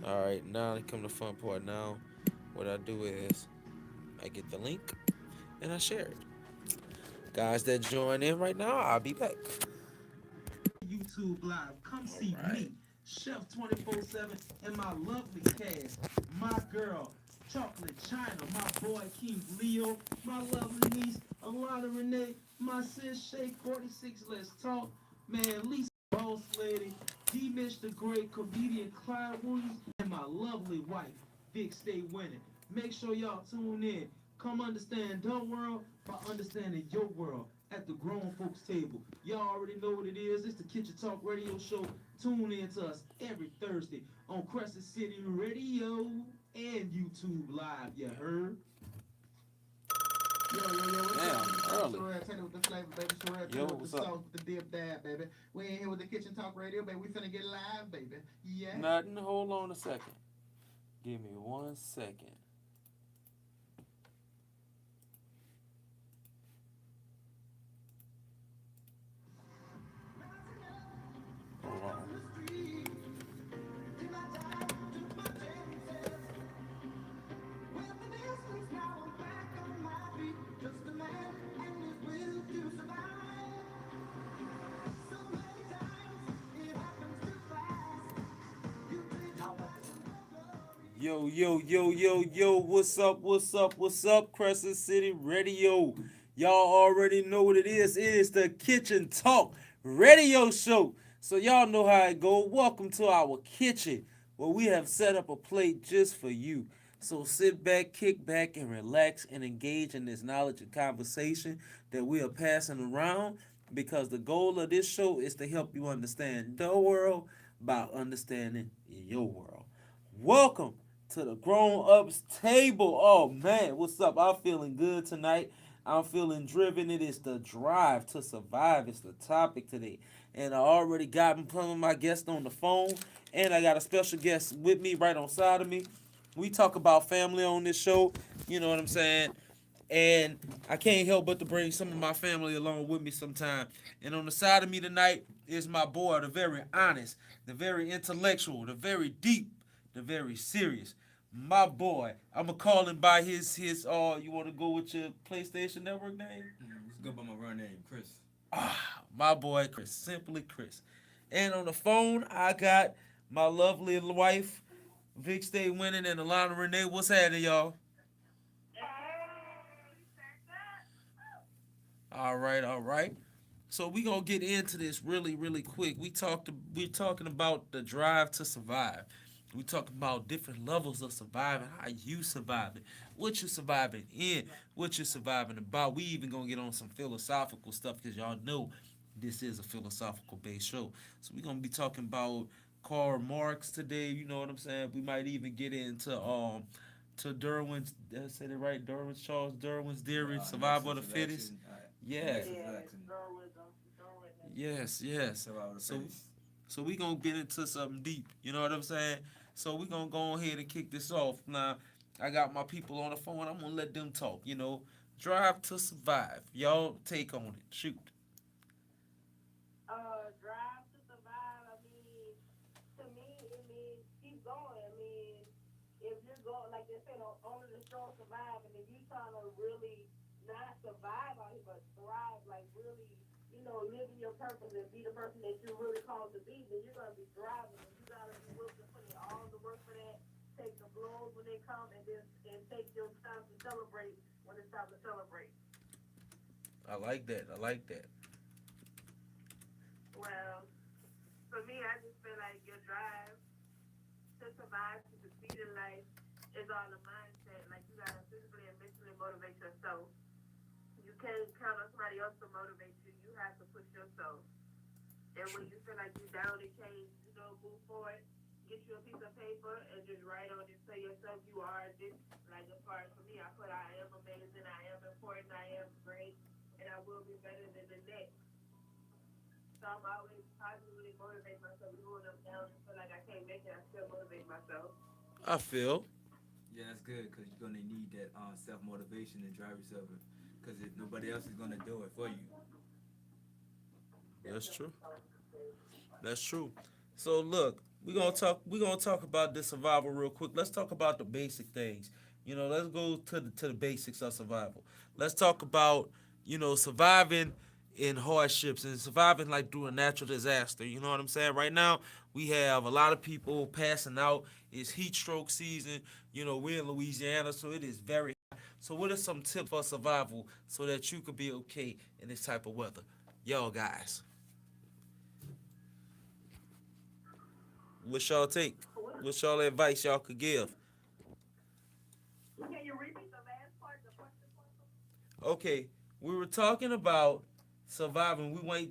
All right, now come the fun part. Now, what I do is I get the link and I share it. Guys that join in right now, I'll be back. YouTube Live. Come All see right. me, Chef 24/7, and my lovely cast. My girl, Chocolate China, my boy King Leo, my lovely niece, Alana Renee, my sis Shay 46. Let's talk. Man, Lisa Boss Lady, D Mitch the Great, comedian Clyde Williams, and my lovely wife, Vic Stay Winning. Make sure y'all tune in. Come understand the world by understanding your world at the grown folks table. Y'all already know what it is. It's the Kitchen Talk Radio Show. Tune in to us every Thursday on Crescent City Radio and YouTube Live. You heard? Yo, yo, yo, what's Damn, up? It's early. Sherelle Taylor with the flavor, baby. Sherelle Yo, Taylor with what's the up? sauce, with the dip dab, baby. We in here with the Kitchen Talk Radio, baby. We finna get live, baby. Yeah. Nothing. Hold on a second. Give me 1 second. Hold on. Yo, yo, yo, yo, yo, what's up, what's up, what's up, Crescent City Radio? Y'all already know what it is. It is the Kitchen Talk Radio Show. So y'all know how it go. Welcome to our kitchen where we have set up a plate just for you. So sit back, kick back, and relax and engage in this knowledge and conversation that we are passing around because the goal of this show is to help you understand the world by understanding your world. Welcome to the grown ups table. Oh man, what's up? I'm feeling good tonight. I'm feeling driven. It is the drive to survive. It's the topic today. And I already got some of my guests on the phone. And I got a special guest with me right on side of me. We talk about family on this show. You know what I'm saying? And I can't help but to bring some of my family along with me sometime. And on the side of me tonight is my boy, the very honest, the very intellectual, the very deep, the very serious. My boy, I'ma call him by his you wanna go with your PlayStation Network name? Let's go by my real name, Chris. My boy Chris, simply Chris. And on the phone I got my lovely wife, Vic Stay Winning and Alana Renee. What's happening, y'all? All right, all right. So we gonna get into this really, really quick. We're talking about the drive to survive. We talking about different levels of surviving, how you surviving, what you surviving in, what you surviving about. We even gonna get on some philosophical stuff because y'all know this is a philosophical based show. So we gonna be talking about Karl Marx today. You know what I'm saying? We might even get into to Derwin's. Did I say it right? Derwin's Charles Derwin's theory, survival of the fittest. Yeah. Next selection. Yes, yes. Survival of the So fittest. so we gonna get into something deep. You know what I'm saying? So we gonna go ahead and kick this off. Now, I got my people on the phone. I'm gonna let them talk. Drive to survive. Y'all take on it. Shoot. Drive to survive. I mean, to me, it means keep going. I mean, if you're going, like they said, only the strong survive, and if you're trying to really not survive out here, but thrive, like really, live in your purpose and be the person that you're really called to be, then you're gonna be thriving, and you gotta be willing to put in all the work for that. Take the blows when they come, and take your time to celebrate when it's time to celebrate. I like that. I like that. Well, for me, I just feel like your drive to survive, to succeed in life, is all the mindset. Like you gotta physically and mentally motivate yourself. You can't count on somebody else to motivate you. You have to push yourself. And when you feel like you're down and can't, move forward, get you a piece of paper and just write on it. Say yourself you are this. Like as far as for me, I put I am amazing, I am important, I am great, and I will be better than the next. So I'm always positively motivate myself, even when I'm down and feel like I can't make it. I still motivate myself. I feel. Yeah, that's good because you're gonna need that self motivation and drive yourself. Because nobody else is gonna do it for you. That's true. That's true. So look, We're gonna talk about this survival real quick. Let's talk about the basic things. Let's go to the basics of survival. Let's talk about, surviving in hardships and surviving like through a natural disaster. You know what I'm saying? Right now, we have a lot of people passing out. It's heat stroke season. We're in Louisiana, so it is very hot. So what are some tips for survival so that you could be okay in this type of weather? Y'all guys, what's y'all take? What's y'all advice y'all could give? Can you repeat the last part, the question? Okay, we were talking about surviving. We went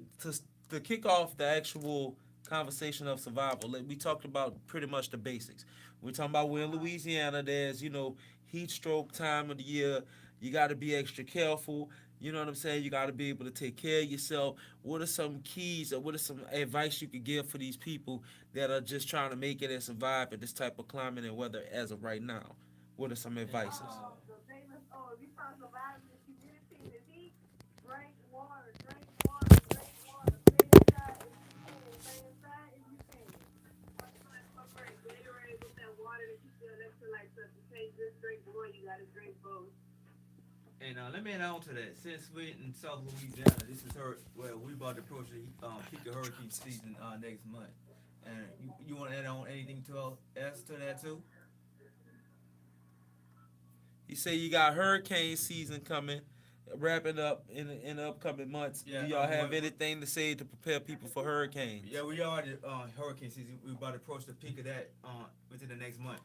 to kick off the actual conversation of survival. We talked about pretty much the basics. We're talking about we're in Louisiana. There's heat stroke time of the year. You got to be extra careful. You know what I'm saying? You got to be able to take care of yourself. What are some keys or what are some advice you could give for these people that are just trying to make it and survive in this type of climate and weather as of right now? What are some advices? The famous, if you trying to survive in the humidity and the heat, drink water, drink water, drink water. Stay inside if you can. Incorporate Gatorade with that water that you feel electrolytes up. You can't just drink one, you gotta drink both. And let me add on to that. Since we're in South Louisiana, this is we about to approach the peak of hurricane season next month. And you want to add on anything else to that too? You say you got hurricane season coming, wrapping up in the upcoming months. Yeah, Do y'all have anything to say to prepare people for hurricanes? Yeah, we are the hurricane season. We're about to approach the peak of that within the next month.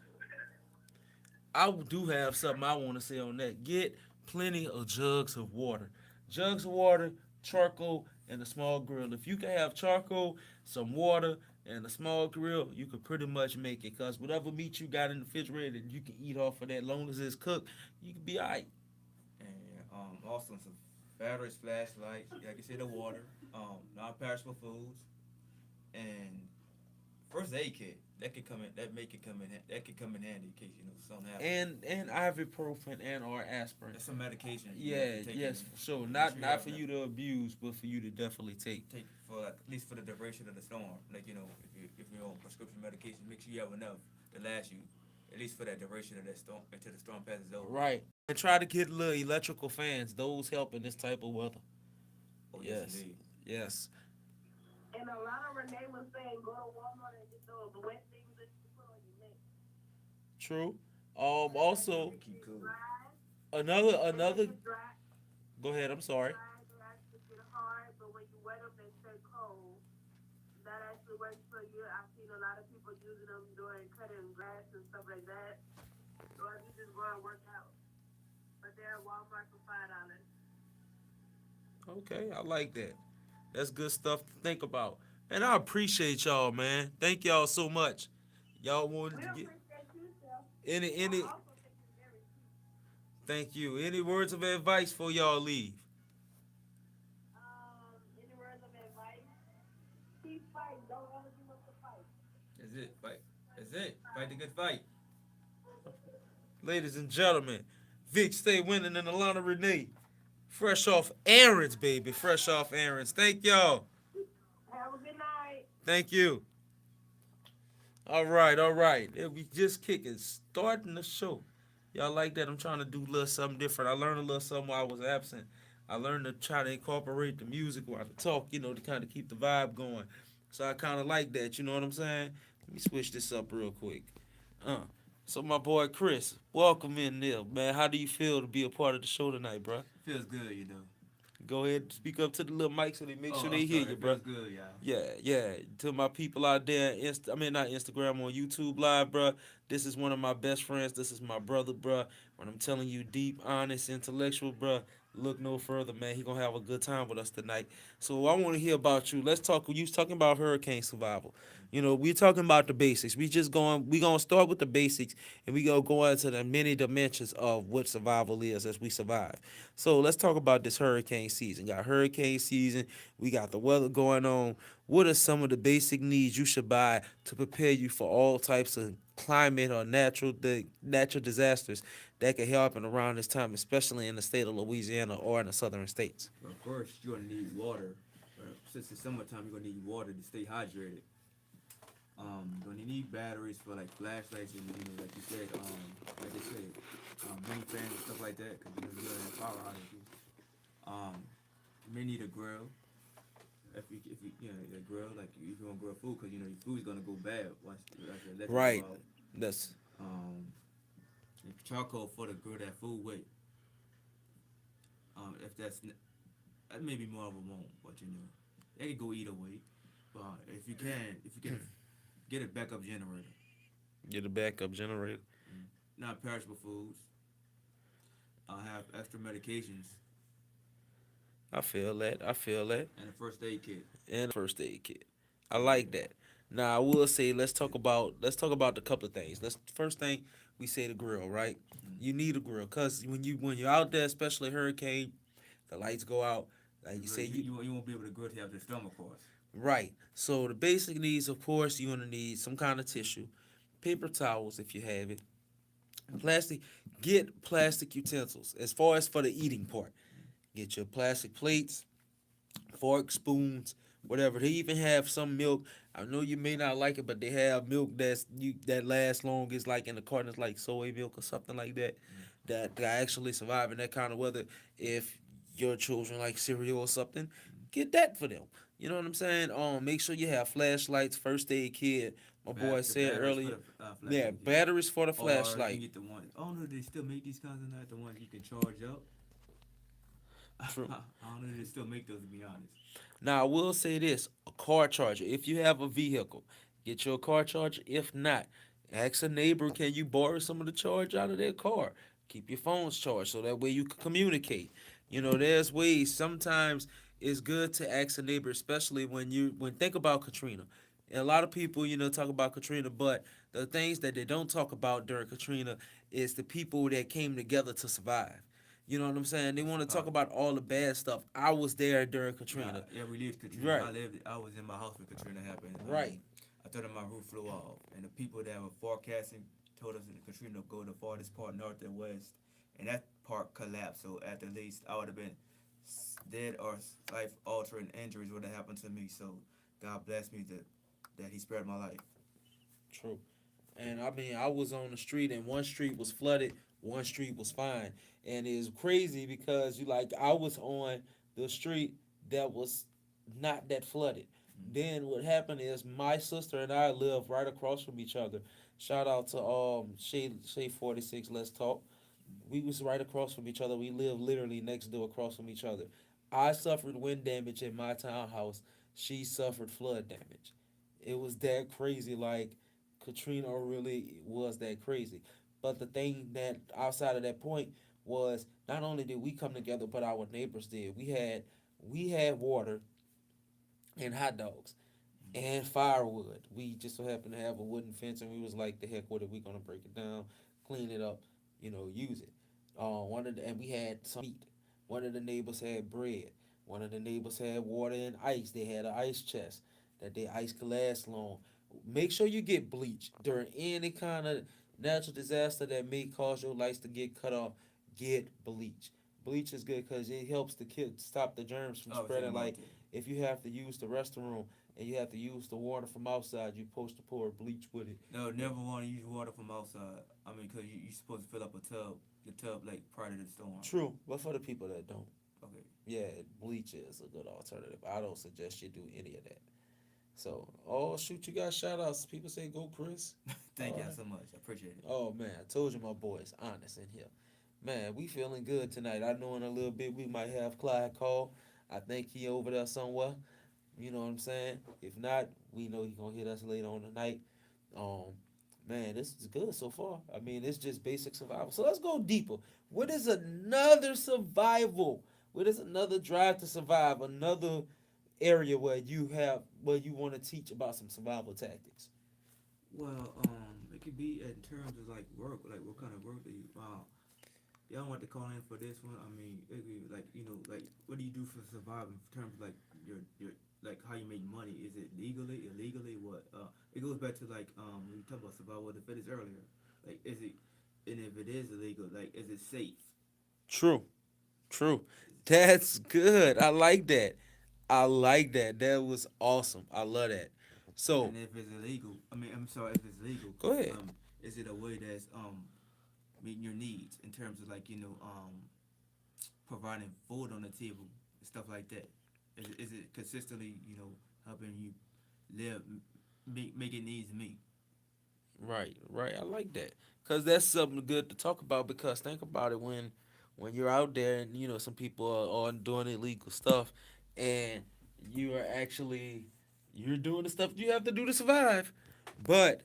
I do have something I want to say on that. Get plenty of jugs of water. Jugs of water, charcoal, and a small grill. If you can have charcoal, some water, and a small grill, you could pretty much make it. Because whatever meat you got in the refrigerator, you can eat off of that. Long as it's cooked, you can be all right. And also some batteries, flashlights, like you said, the water, non-perishable foods, and first aid kit. That could come in. That could come in handy in case something happens. And ibuprofen and or aspirin. That's some medication. Yeah, yes, for sure. Not for you to abuse, but for you to definitely take. Take for at least for the duration of the storm. Like if you're on prescription medication, make sure you have enough to last you at least for that duration of that storm until the storm passes over. Right. And try to get little electrical fans. Those help in this type of weather. Oh, Yes. indeed. Yes. And a lot of Renee was saying go to Walmart and get those wet things that you put on your neck. True. Also, Keep cool. another. Dry, Go ahead. I'm sorry. they actually get hard, but when you wet them, they stay cold. That actually works for you. I've seen a lot of people using them during cutting grass and stuff like that. Or if you just go and work out. But they're at Walmart for $5. Okay, I like that. That's good stuff to think about. And I appreciate y'all, man. Thank y'all so much. Y'all wanted We to get appreciate you, Seth. any. I also think it's very cute. Thank you. Any words of advice for y'all leave? Any words of advice? Keep fighting. Don't ever give up the fight. That's it. Fight. That's it. Fight the good fight. Ladies and gentlemen, Vic stay winning in Alana Renee. Fresh off errands, baby. Fresh off errands. Thank y'all. Have a good night. Thank you. All right. Yeah, we just kicking, starting the show. Y'all like that? I'm trying to do a little something different. I learned a little something while I was absent. I learned to try to incorporate the music while I talk, to kind of keep the vibe going. So I kind of like that, you know what I'm saying? Let me switch this up real quick. So my boy Chris, welcome in there, man. How do you feel to be a part of the show tonight, bro? Feels good, Go ahead and speak up to the little mic so they make sure I'm they hear sorry, you, it bro. feels good, y'all. Yeah. To my people out there, not Instagram, on YouTube Live, bro. This is one of my best friends. This is my brother, bro. When I'm telling you deep, honest, intellectual, bro, look no further, man. He gonna have a good time with us tonight. So I want to hear about you. Let's talk. You was talking about hurricane survival. We talking about the basics. We gonna start with the basics, and we gonna go into the many dimensions of what survival is as we survive. So let's talk about this hurricane season. Got hurricane season. We got the weather going on. What are some of the basic needs you should buy to prepare you for all types of climate or natural disasters that can happen around this time, especially in the state of Louisiana or in the southern states? Well, first, you're gonna need water. Since it's summertime, you're gonna need water to stay hydrated. When you need batteries for like flashlights and like you said, like they said, mini fans and stuff like that, because you know have power outages. You may need a grill. If you a grill like if you want to grill food, because you know your food's gonna go bad once like the electric go Right. out. That's Um, if charcoal for to grill that food with, if that may be more of a want, but you know, that could go either way. But if you can get a backup generator, get a backup generator. not perishable foods. Have extra medications I feel that. I feel that. and a first aid kit. And a first aid kit. I like that. Now I will say let's talk about the couple of things. Let's first thing we say the grill, right? You need a grill because when you're out there, especially hurricane, the lights go out. Like you say, You won't be able to grill to have the stomach cross. right. So the basic needs, of course, you're gonna need some kind of tissue, paper towels if you have it, plastic. Get plastic utensils. As far as for the eating part, get your plastic plates, forks, spoons, whatever. They even have some milk. I know you may not like it, but they have milk that lasts long. It's like in the carton, it's like soy milk or something like that. That actually survive in that kind of weather. If your children like cereal or something, get that for them. You know what I'm saying? Make sure you have flashlights, first aid kit. My boy The said batteries earlier. for the Yeah, flashlight, batteries for the or you flashlight. get the one. Oh no, they still make these kinds of not the ones you can charge up. True. I don't know if they still make those to be honest. Now I will say this: a car charger. If you have a vehicle, get your car charger. If not, ask a neighbor, can you borrow some of the charge out of their car? Keep your phones charged so that way you can communicate. There's ways. Sometimes it's good to ask a neighbor, especially when think about Katrina. And a lot of people, talk about Katrina, but the things that they don't talk about during Katrina is the people that came together to survive. You know what I'm saying? They want to talk about all the bad stuff. I was there during Katrina. Yeah, we lived Katrina. Right. I was in my house when Katrina happened. Right. I thought my roof flew off, and the people that were forecasting told us that Katrina would go the farthest part north and west, and that part collapsed. So at the least, I would have been dead or life-altering injuries would have happened to me. So God bless me that He spared my life. True. And I mean, I was on the street, and one street was flooded, one street was fine. And it's crazy because I was on the street that was not that flooded. Then what happened is my sister and I live right across from each other. Shout out to Shay 46. Let's talk. We was right across from each other. We live literally next door across from each other. I suffered wind damage in my townhouse. She suffered flood damage. It was that crazy. Like Katrina really was that crazy. But the thing that outside of that point was not only did we come together, but our neighbors did. We had water and hot dogs and firewood. We just so happened to have a wooden fence, and we was like, the heck with it. We gonna break it down, clean it up, use it. And we had some meat. One of the neighbors had bread. One of the neighbors had water and ice. They had an ice chest that their ice could last long. Make sure you get bleach during any kind of natural disaster that may cause your lights to get cut off. Get bleach. Bleach is good because it helps the kids stop the germs from spreading. Like if you have to use the restroom and you have to use the water from outside, you're supposed to pour bleach with it. No, never want to use water from outside. I mean, because you're supposed to fill up the tub like prior to the storm. True, but for the people that don't, Okay. yeah, bleach is a good alternative. I don't suggest you do any of that. So, oh shoot, you got shout outs. People say go Chris. Thank All y'all right. so much. I appreciate it. Oh man, I told you my boy's honest in here. Man, we feeling good tonight. I know in a little bit we might have Clyde call. I think he over there somewhere. You know what I'm saying? If not, we know he gonna hit us later on tonight. Um, man, this is good so far. I mean, it's just basic survival. So let's go deeper. What is another survival? What is another drive to survive? Another area where you want to teach about some survival tactics. Well, it could be in terms of like work, like what kind of work do you y'all want to call in for this one? I mean, it could be like like what do you do for surviving in terms of like your like how you make money? Is it legally, illegally? What? It goes back to like when we talked about survival of the fittest earlier. Like, is it, and if it is illegal, like, is it safe? True. True. That's good. I like that. I like that. That was awesome. I love that. So And if it's illegal, I'm sorry, if it's legal, go ahead. is it a way that's meeting your needs in terms of like providing food on the table and stuff like that? Is it consistently helping you live, make it needs meet? Right, right. I like that because that's something good to talk about. Because think about it when you're out there and some people are doing illegal stuff, and you are actually you're doing the stuff you have to do to survive. But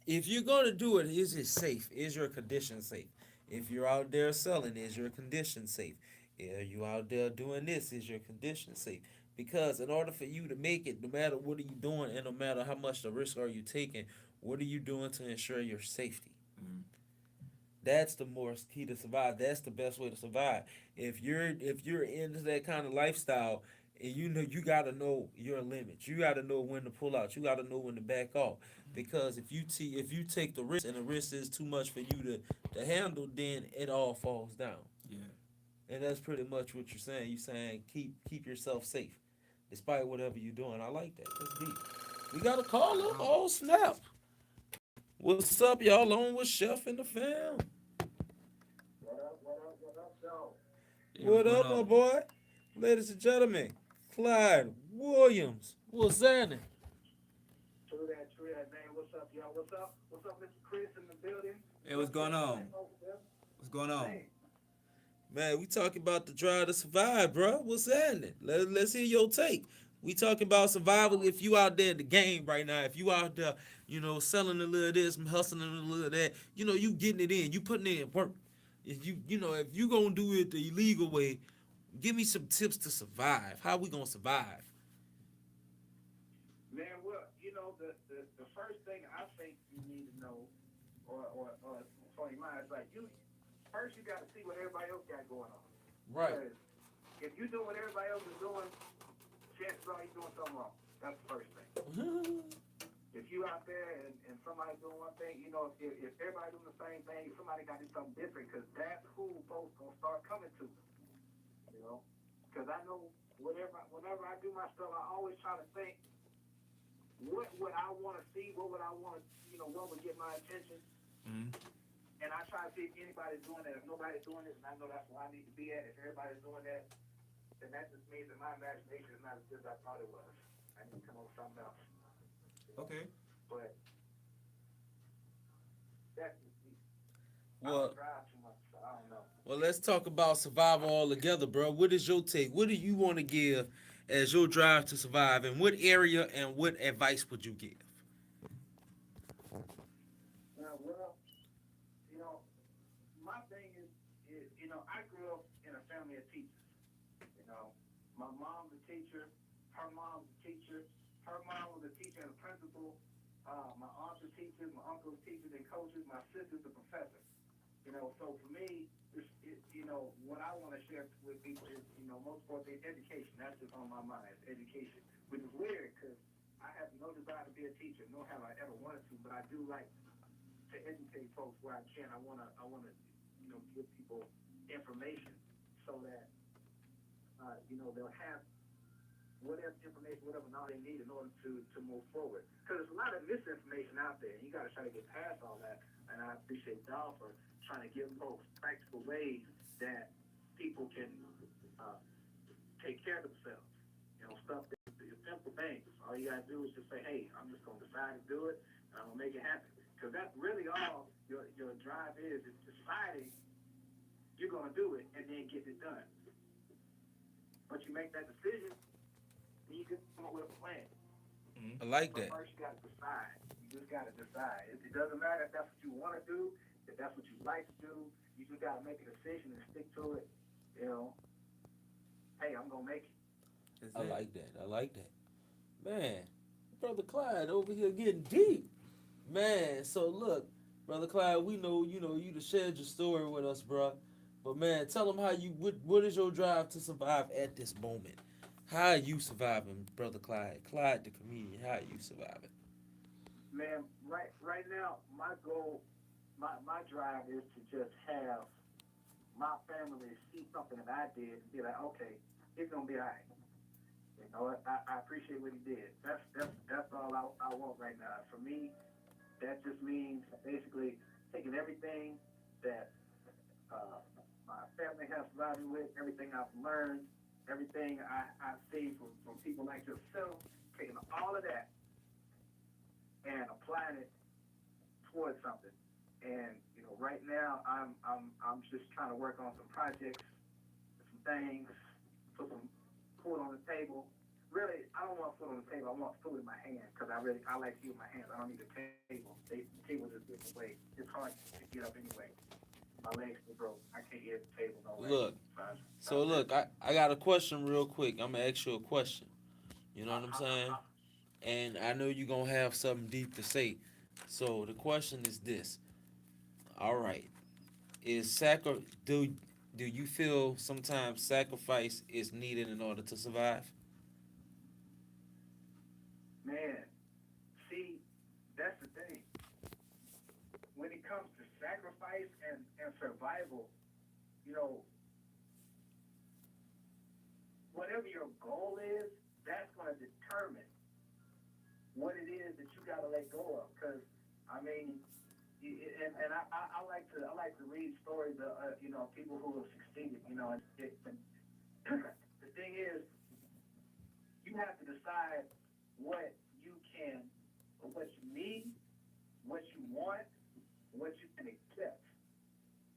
if you're gonna do it, is it safe? Is your condition safe? If you're out there selling, is your condition safe? Are you out there doing this? Is your condition safe? Because in order for you to make it, no matter what are you doing, and no matter how much the risk are you taking, what are you doing to ensure your safety? Mm-hmm. That's the more key to survive. That's the best way to survive. If you're into that kind of lifestyle, and you gotta know your limits. You gotta know when to pull out. You gotta know when to back off. Because if you take the risk and the risk is too much for you to handle, then it all falls down. Yeah. And that's pretty much what you're saying. You're saying keep yourself safe, despite whatever you're doing. I like that. That's deep. We got a caller. Oh snap! What's up, y'all? On with Chef and the fam. Yeah, What what's going up, my on? boy? Ladies and gentlemen, Clyde Williams. What's happening? True that, man. What's up, y'all? What's up? What's up, Mr. Chris in the building? Hey, what's going on? What's going on? Hey, Man, we talking about the drive to survive, bro. What's happening? Let's hear your take. We talking about survival. If you out there in the game right now, if you out there, selling a little of this, hustling a little of that, you getting it in, you putting in work. If you gonna do it the illegal way, give me some tips to survive. How we gonna survive? man, well, the first thing I think you need to know, or for your mind, is like first you got to see what everybody else got going on. Because if you do what everybody else is doing, chances are you're doing something wrong. That's the first thing. If you out there and somebody's doing one thing, if everybody doing the same thing, somebody got to do something different, because that's who folks gonna start coming to. Because I know whenever I do my stuff, I always try to think, what would I want to see? What would I want to, what would get my attention? Mm-hmm. And I try to see if anybody's doing that. If nobody's doing it, and I know that's where I need to be at. If everybody's doing that, then that just means that my imagination is not as good as I thought it was. I need to come up with something else. Okay. But that's just me. I Well, don't drive too much, so I don't know. well, let's talk about survival all together, bro. What is your take? What do you want to give as your drive to survive, and what area and what advice would you give? Well, my thing is, I grew up in a family of teachers. My mom's a teacher, her mom's a teacher, her mom was a teacher and a principal. My aunts are teachers, my uncles teachers and coaches, my sister's a professor. So for me, what I want to share with people is, most importantly, education. That's just on my mind, education, which is weird because I have no desire to be a teacher, nor have I ever wanted to, but I do like to educate folks where I can. I want to, give people information so that, they'll have whatever information, whatever knowledge they need in order to move forward. Because there's a lot of misinformation out there, and you got to try to get past all that. And I appreciate y'all for trying to give folks practical ways that people can take care of themselves. Stuff that is simple things. All you got to do is just say, hey, I'm just going to decide to do it, and I'm going to make it happen. Because that's really all your drive is deciding you're going to do it and then get it done. But you make that decision, and you just come up with a plan. I like But that. first, you got to decide. You just got to decide. It doesn't matter if that's what you want to do, if that's what you like to do. You just got to make a decision and stick to it. Hey, I'm going to make it. I like that. I like that. Man, Brother Clyde over here getting deep. Man, so look, Brother Clyde, we know, you to share your story with us, bro. But man, tell them what is your drive to survive at this moment? How are you surviving, Brother Clyde? Clyde the comedian, how are you surviving? Man, right now, my goal, my drive is to just have my family see something that I did and be like, okay, it's going to be all right. You know, I appreciate what he did. That's all I want right now. For me, that just means basically taking everything that my family has provided me with, everything I've learned, everything I've seen from people like yourself, taking all of that and applying it towards something. And you know, right now I'm just trying to work on some projects, some things, put some food on the table. Really, I don't want food on the table. I want food in my hand because I like to eat with my hands. I don't need a table. The table is a different way. It's hard to get up anyway. My legs are broke. I can't get at the table no way. Look, so look, I got a question real quick. I'm gonna ask you a question. You know what I'm saying? And I know you're gonna have something deep to say. So the question is this. All right. Do you feel sometimes sacrifice is needed in order to survive? Man, see, that's the thing. When it comes to sacrifice and survival, you know, whatever your goal is, that's going to determine what it is that you got to let go of. Because, I mean, and I like to read stories of, you know, people who have succeeded, you know, and the thing is, you have to decide what you can, or what you need, what you want, what you can accept.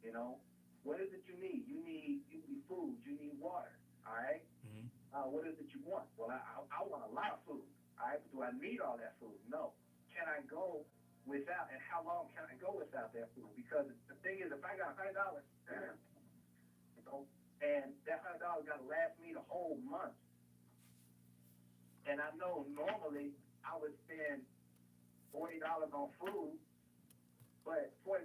You know, what is it you need? You need food. You need water. All right. Mhm. What is it you want? Well, I want a lot of food. All right. But do I need all that food? No. Can I go without? And how long can I go without that food? Because the thing is, if I got $100, you know, and that $100 got to last me the whole month. And I know normally I would spend $40 on food, but $40,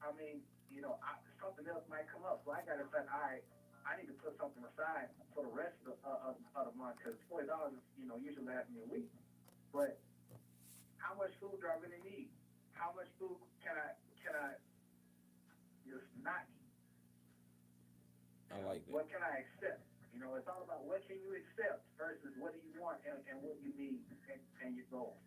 I mean, you know, something else might come up. So I got to say, all right, I need to put something aside for the rest of the month because $40, you know, usually lasts me a week. But how much food do I really need? How much food can I just not eat? I like that. What can I accept? You know, it's all about what can you accept versus what do you want and what you need and your goals.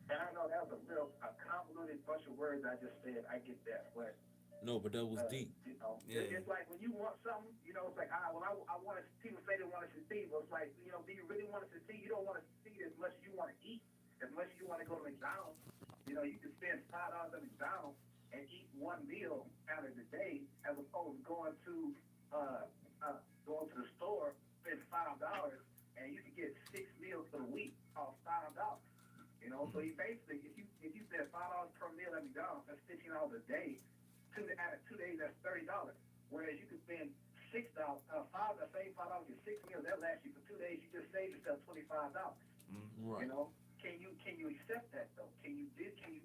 And I know that was a convoluted bunch of words I just said. I get that, but No, but that was deep. you know, Yeah. it's like when you want something, you know, it's like, I want to. People say they want to succeed, but it's like, you know, do you really want to succeed? You don't want to succeed as much as you want to eat, as much as you want to go to McDonald's. You know, you can spend $5 at McDonald's and eat one meal out of the day, as opposed to going to the store, spend $5, and you can get 6 meals for the week off $5. You know, so you basically, if you spend $5 per meal at McDonald's, that's $15 a day. Out of 2 days, that's $30. Whereas you can spend $6, $5, get 6 meals. That lasts you for 2 days. You just saved yourself $25. Right. You know, can you accept that though? Can you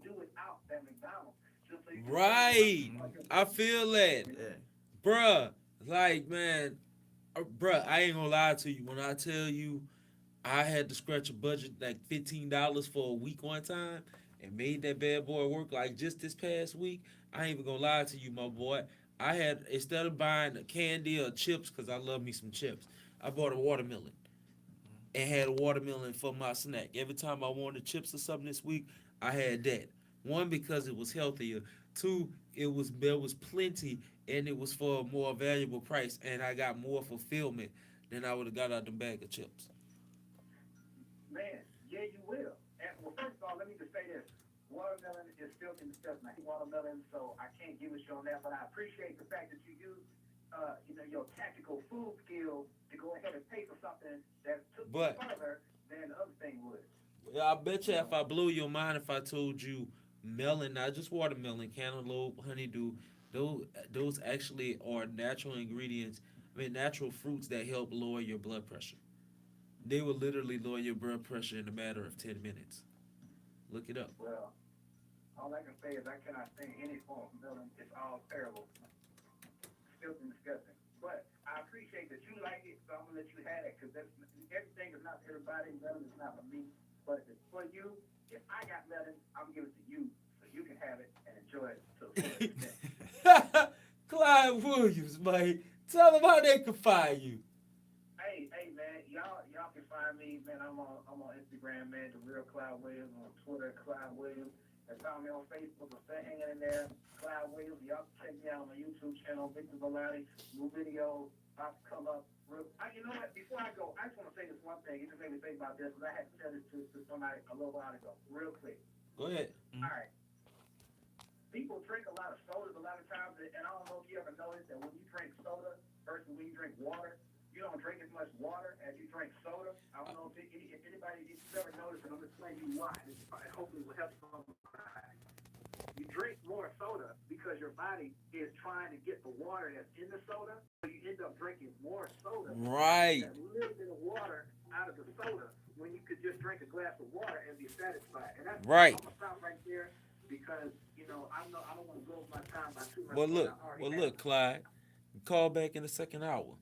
do without that McDonald's? Just so you can Right. I feel that. Yeah. Bruh. Like, man, bruh, I ain't gonna lie to you. When I tell you I had to scratch a budget like $15 for a week one time and made that bad boy work like just this past week, I ain't even gonna lie to you, my boy. I had, instead of buying a candy or chips, because I love me some chips, I bought a watermelon and had a watermelon for my snack. Every time I wanted chips or something this week, I had that. One, because it was healthier. Two, there was plenty and it was for a more valuable price, and I got more fulfillment than I would have got out the bag of chips. Man, yeah, you will. And well, first of all, let me just say this: watermelon is still in discussion. I hate watermelon, so I can't give with you on that. But I appreciate the fact that you use, you know, your tactical food skills to go ahead and pay for something that took you But- further than the other thing would. I bet you if I blew your mind if I told you melon, not just watermelon, cantaloupe, honeydew, those actually are natural ingredients. I mean, natural fruits that help lower your blood pressure. They will literally lower your blood pressure in a matter of 10 minutes. Look it up. Well, all I can say is I cannot stand any form of melon. It's all terrible. Still disgusting. But I appreciate that you like it, so I'm gonna let you have it because everything is not for everybody. Melon is not for me. But if it's for you, if I got melon, I'm giving it to you so you can have it and enjoy it to the fullest extent. Clyde Williams, man. Tell them how they can find you. Hey, man, y'all can find me, man, I'm on Instagram, man, the real Cloud Williams, on Twitter, Cloud Williams. And find me on Facebook, I'm still hanging in there, Cloud Williams. Y'all check me out on my YouTube channel, Victor Valati. New videos about to come up. You know what? Before I go, I just want to say this one thing. You just made me think about this, because I had to tell this to somebody a little while ago, real quick. Go ahead. All right. People drink a lot of sodas a lot of times, and I don't know if you ever noticed that when you drink soda versus when you drink water, you don't drink as much water as you drink soda. I don't know if anybody, if you've ever noticed, and I'm going to explain to you why. This hopefully will help somebody. You drink more soda because your body is trying to get the water that's in the soda, so you end up drinking more soda. Right. That little bit of water out of the soda when you could just drink a glass of water and be satisfied. And that's Right. I'm going to stop right there because, you know, I don't want to blow my time by too much. Well, look, Clyde. Call back in the second hour.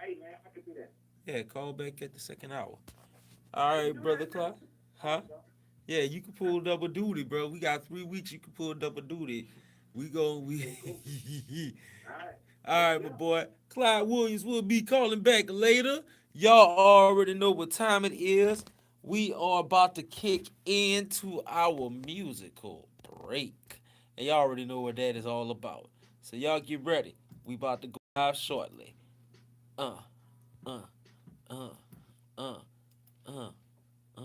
Hey, man, I can do that. Yeah, call back at the second hour. All right, brother Clyde. Huh? Yeah, you can pull double duty, bro. We got 3 weeks. You can pull double duty. We. All right. All right, my boy. Clyde Williams will be calling back later. Y'all already know what time it is. We are about to kick into our musical break. And y'all already know what that is all about. So y'all get ready. We about to go live shortly. Uh, uh, uh, uh, uh, uh.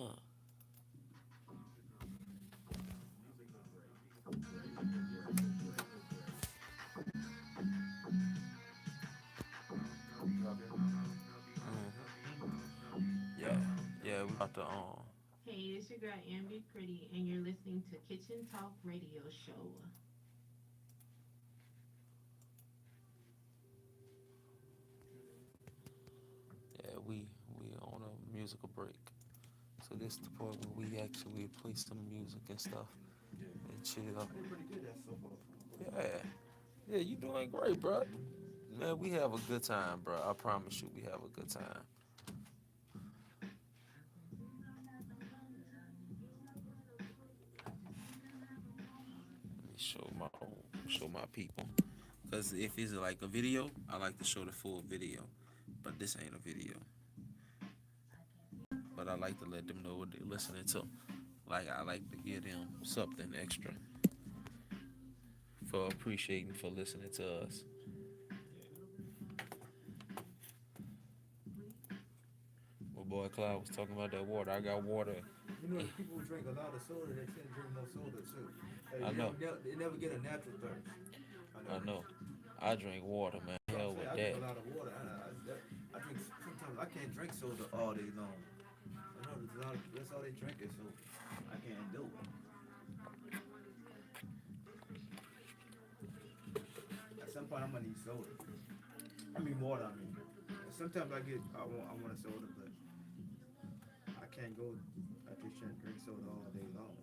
Yeah, we about to Hey, it's your girl Amber Pretty, and you're listening to Kitchen Talk Radio Show. yeah, we on a musical break. So this is the part where we actually play some music and stuff and chill. Pretty good at so far. Yeah. Yeah, you doing great, bro. Man, we have a good time, bro. I promise you we have a good time. Let me show my people. Cause if it's like a video, I like to show the full video. But this ain't a video. But I like to let them know what they're listening to. Like I like to give them something extra for appreciating for listening to us. My boy Cloud was talking about that water. I got water. You know, people who drink a lot of soda, they tend to drink more soda too. I know. They never get a natural thirst. I know. I drink water, man. Hell with I that. drink a lot of water. I drink sometimes. I can't drink soda all day long. I know that's all they drink is so I can't do it. At some point, I'm gonna need soda. I mean water. I mean, sometimes I want a soda, but I can't go. I just can't drink soda all day long.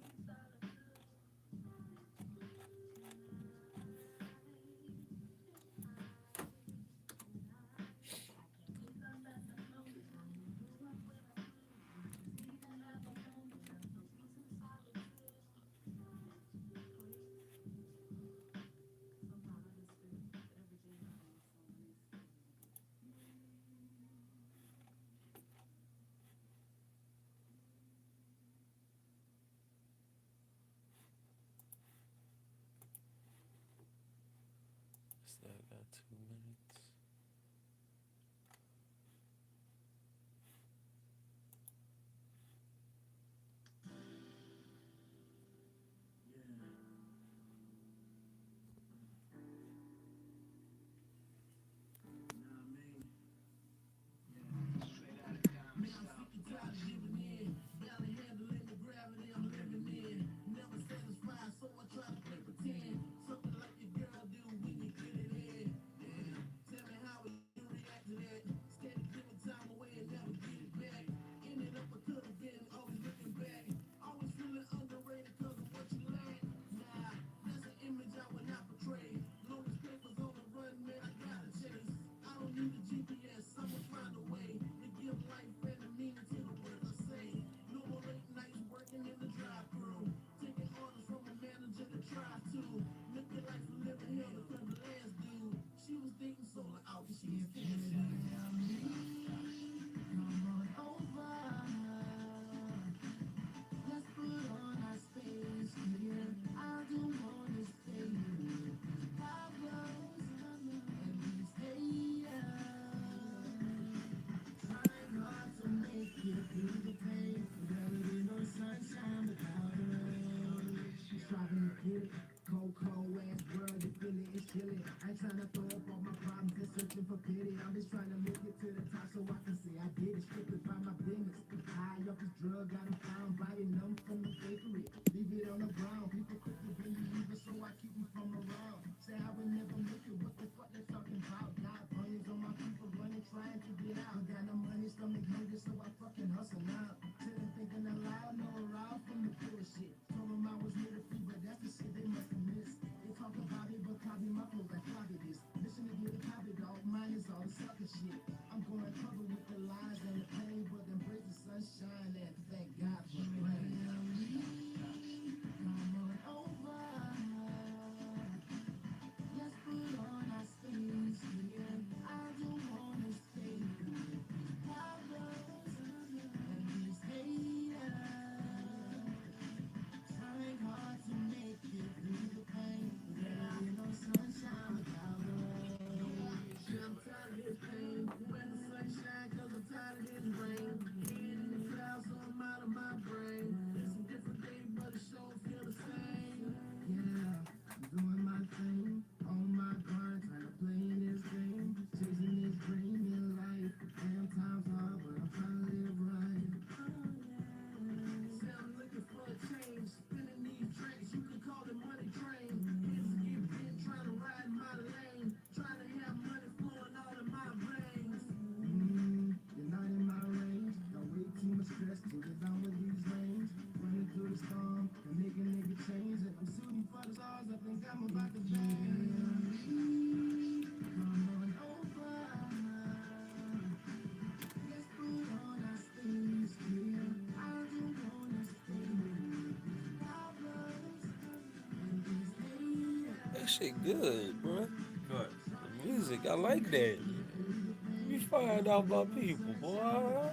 Still got 2 minutes. cold ass world, the feeling is chilling. I ain't trying to throw up all my problems and searching for pity. I'm just trying to make it to the top so I can say I did it. Stripped by my business. High off this drug, got him found, biting them from the bakery. Leave it on the ground, people quick to believe it, so I keep them from around. Say I would never make it, what the fuck they talking about? Got bunnies on my people running, trying to get out. Got no money, stomach hungry, so I fucking hustle now. Chillin' thinking aloud, no around from the bullshit. Told them I was here to free, but that's the shit they must have missed. They talk about it, but copy my flow like copy this. Mission to get a copy, dog. Mine is all the sucker shit. I'm going covered with the lies and the pain, but embrace the sunshine and thank God for the rain. Come on over. Let's put on our sleeves here. I don't wanna stay here. Problems and these haters trying hard to make it through the pain. There ain't no sunshine without the rain. Shit, I'm tired of this pain. When the sunshine, 'cause I'm tired of this rain. Being in the clouds, so I'm out of my brain. It's a different day, but it sure feel the same. Yeah, I'm doing my thing, on my grind, trying to play in this game, chasing this dream in life. Damn times hard, but I'm trying to live right. Say I'm looking for a change, spinning these drinks, you can call it money train. Hands get bent, trying to ride my lane, trying to have money flowing all in my veins. You're not in my range, got way too much stress to get down with these lanes. Running through the storm, and make a nigga change. If I'm shooting for the stars, I think I'm about to bang. Come on over. Let's put on our sleeves here. I don't wanna stay here. Problems and these haters. That shit good, bro. But The music, I like that. You find out about people, boy.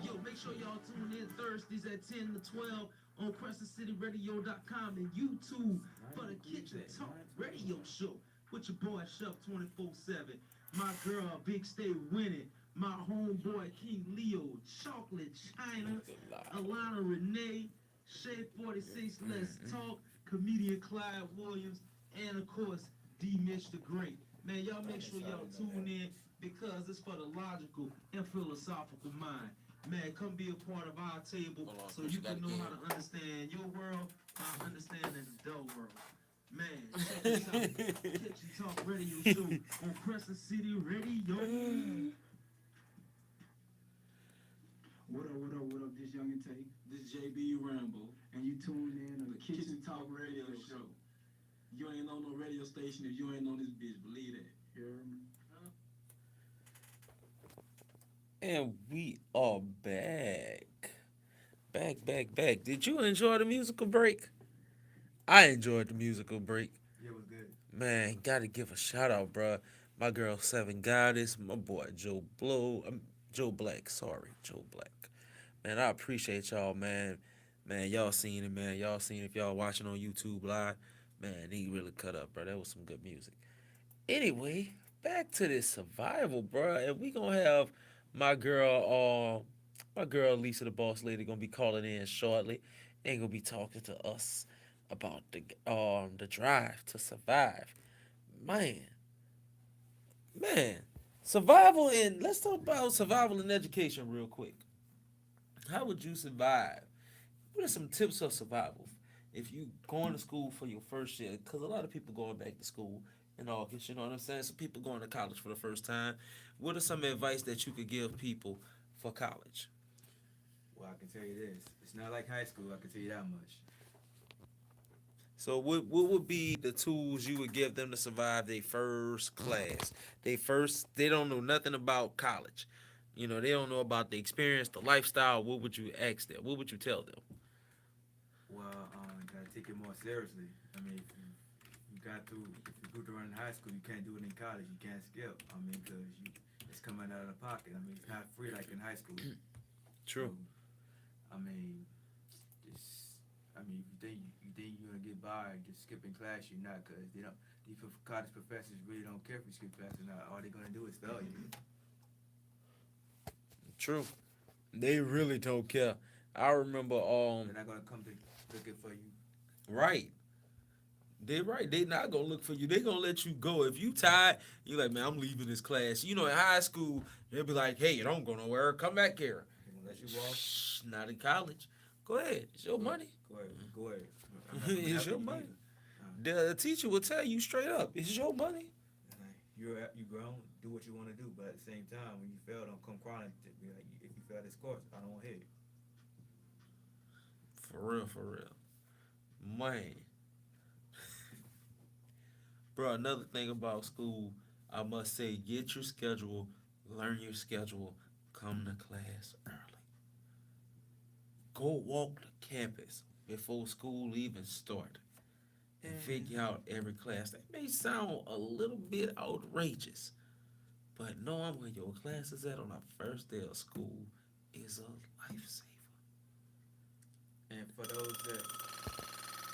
Yo, make sure y'all tune in Thursdays at 10 to 12 on CrescentCityRadio.com and YouTube for the Kitchen Talk Radio Show with your boy Chef 24/7. My girl Big Stay Winning. My homeboy King Leo, Chocolate China, Alana Renee, Shay 46, Let's Talk, comedian Clyde Williams, and of course D Mitch the Great. Man, y'all make sure y'all tune in because it's for the logical and philosophical mind. Man, come be a part of our table Hold on, so Chris, you you gotta can know get how to understand your world while understanding the dough world. Man, check this out. Kitchen Talk Radio Show on Crescent City Radio. What up, this Young and Tay. This JB Rambo. And you tuned in to the Kitchen Talk Radio Show. You ain't on no radio station if you ain't on this bitch, believe that. You heard me? And we are back. Back. Did you enjoy the musical break? I enjoyed the musical break. yeah, it was good. Man, gotta give a shout out, bruh. My girl Seven Goddess, my boy Joe Black. Man, I appreciate y'all, man. Man, y'all seen it, man. Y'all seen it if y'all watching on YouTube live. Man, he really cut up, bro. That was some good music. Anyway, back to this survival, bruh. And we gonna have my girl Lisa the Boss Lady gonna be calling in shortly and gonna be talking to us about the drive to survive. Man, survival and let's talk about survival and education real quick. How would you survive? What are some tips of survival if you going to school for your first year? Because a lot of people going back to school in August, you know what I'm saying? Some people going to college for the first time. What are some advice that you could give people for college? Well, I can tell you this: it's not like high school. I can tell you that much. So what would be the tools you would give them to survive their first class? They don't know nothing about college. You know, they don't know about the experience, the lifestyle. What would you ask them? What would you tell them? Well, you gotta take it more seriously. I mean, if you got to, if you go to run in high school, you can't do it in college. You can't skip. I mean, because it's coming out of the pocket. I mean, it's not free like in high school. True. So, I mean, if you think you're gonna get by just skipping class, you're not, because they don't. These college professors really don't care if you skip class or not. All they're gonna do is fail you. True. They really don't care. I remember They're not gonna come to looking for you. right. They right. They not gonna look for you. They gonna let you go. If you tired, you like, man, I'm leaving this class. You know, in high school, they'll be like, hey, don't go nowhere. Come back here. They're gonna let you walk. Shh, not in college. Go ahead. It's your money. Go ahead. Go ahead. It's your money. The teacher will tell you straight up, it's your money. You grown. Do what you want to do, but at the same time, when you fail, don't come crying. To be like, if you fail this course, I don't want to hear it. For real, for real. Man. Bro, another thing about school, I must say, get your schedule, learn your schedule, come to class early. Go walk the campus before school even start and figure out every class. That may sound a little bit outrageous, but knowing where your class is at on the first day of school is a lifesaver. And for those that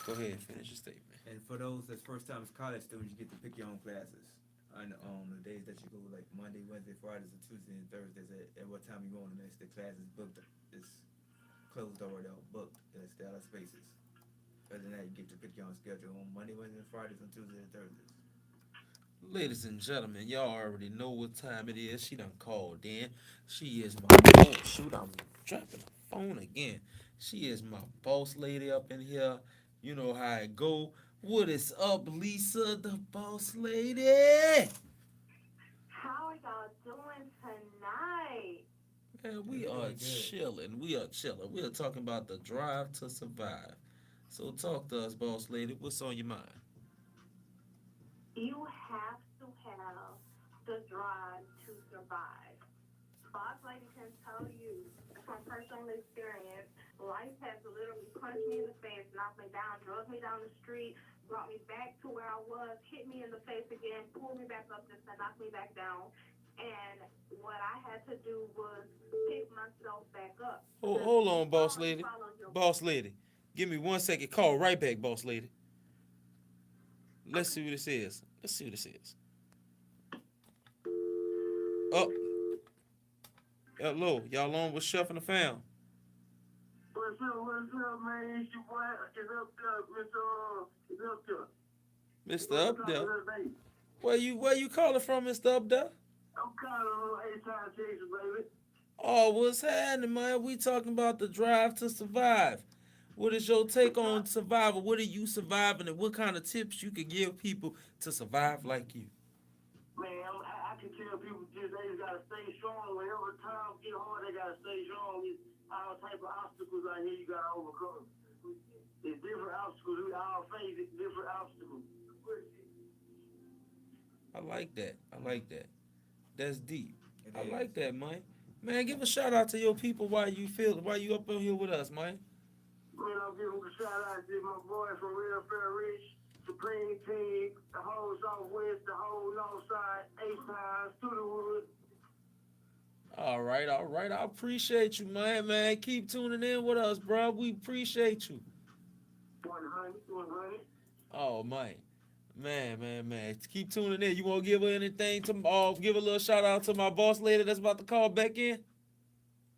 Go ahead, finish your statement. And for those that's first time college students, you get to pick your own classes. And on the days that you go, like Monday, Wednesday, Fridays, and Tuesdays and Thursdays, at what time you go on the next, the class is booked, it's closed already out, booked, it's out of spaces. Other than that, you get to pick your own schedule on Monday, Wednesday, Fridays, and Tuesdays and Thursdays. Ladies and gentlemen, y'all already know what time it is. She done called in. She is my oh shoot, I'm dropping the phone again. She is my boss lady up in here. You know how it go. What is up, Lisa, the boss lady? How are y'all doing tonight? Man, we are chilling. We are chilling. We are talking about the drive to survive. So talk to us, boss lady. What's on your mind? You have to have the drive to survive. Boss Lady can tell you from personal experience, life has literally punched me in the face, knocked me down, drug me down the street, brought me back to where I was, hit me in the face again, pulled me back up, just to knock me back down. And what I had to do was pick myself back up. Hold on, boss lady. Boss lady. Give me 1 second. Call right back, boss lady. Let's see what this is. Let's see what this is. Oh. Hello. Y'all on with Chef and the Fam? What's up, man? It's your boy. It's up there, Mr. It's up there. Mr. Up there. Where you calling from, Mr. Up there? I'm calling on A-Town, Texas, baby. Oh, what's happening, man? We talking about the drive to survive. What is your take on survival? What are you surviving, and what kind of tips you could give people to survive like you? Man, I can tell people just they just gotta stay strong. Whenever times get hard, they gotta stay strong. It's all type of obstacles out here you gotta overcome. It's different obstacles. We all face different obstacles. I like that. I like that. That's deep. I like that, man. Man, give a shout out to your people while you up in here with us, man. Man, I'm giving a shout out to my boy from Real Fair Rich, Supreme Team, the whole Southwest, the whole North Side, A-Town, Studewood. All right. I appreciate you, man. Man, keep tuning in with us, bro. We appreciate you. 100. Oh, man. Man. Keep tuning in. You want to give her anything to give a little shout out to my boss lady that's about to call back in?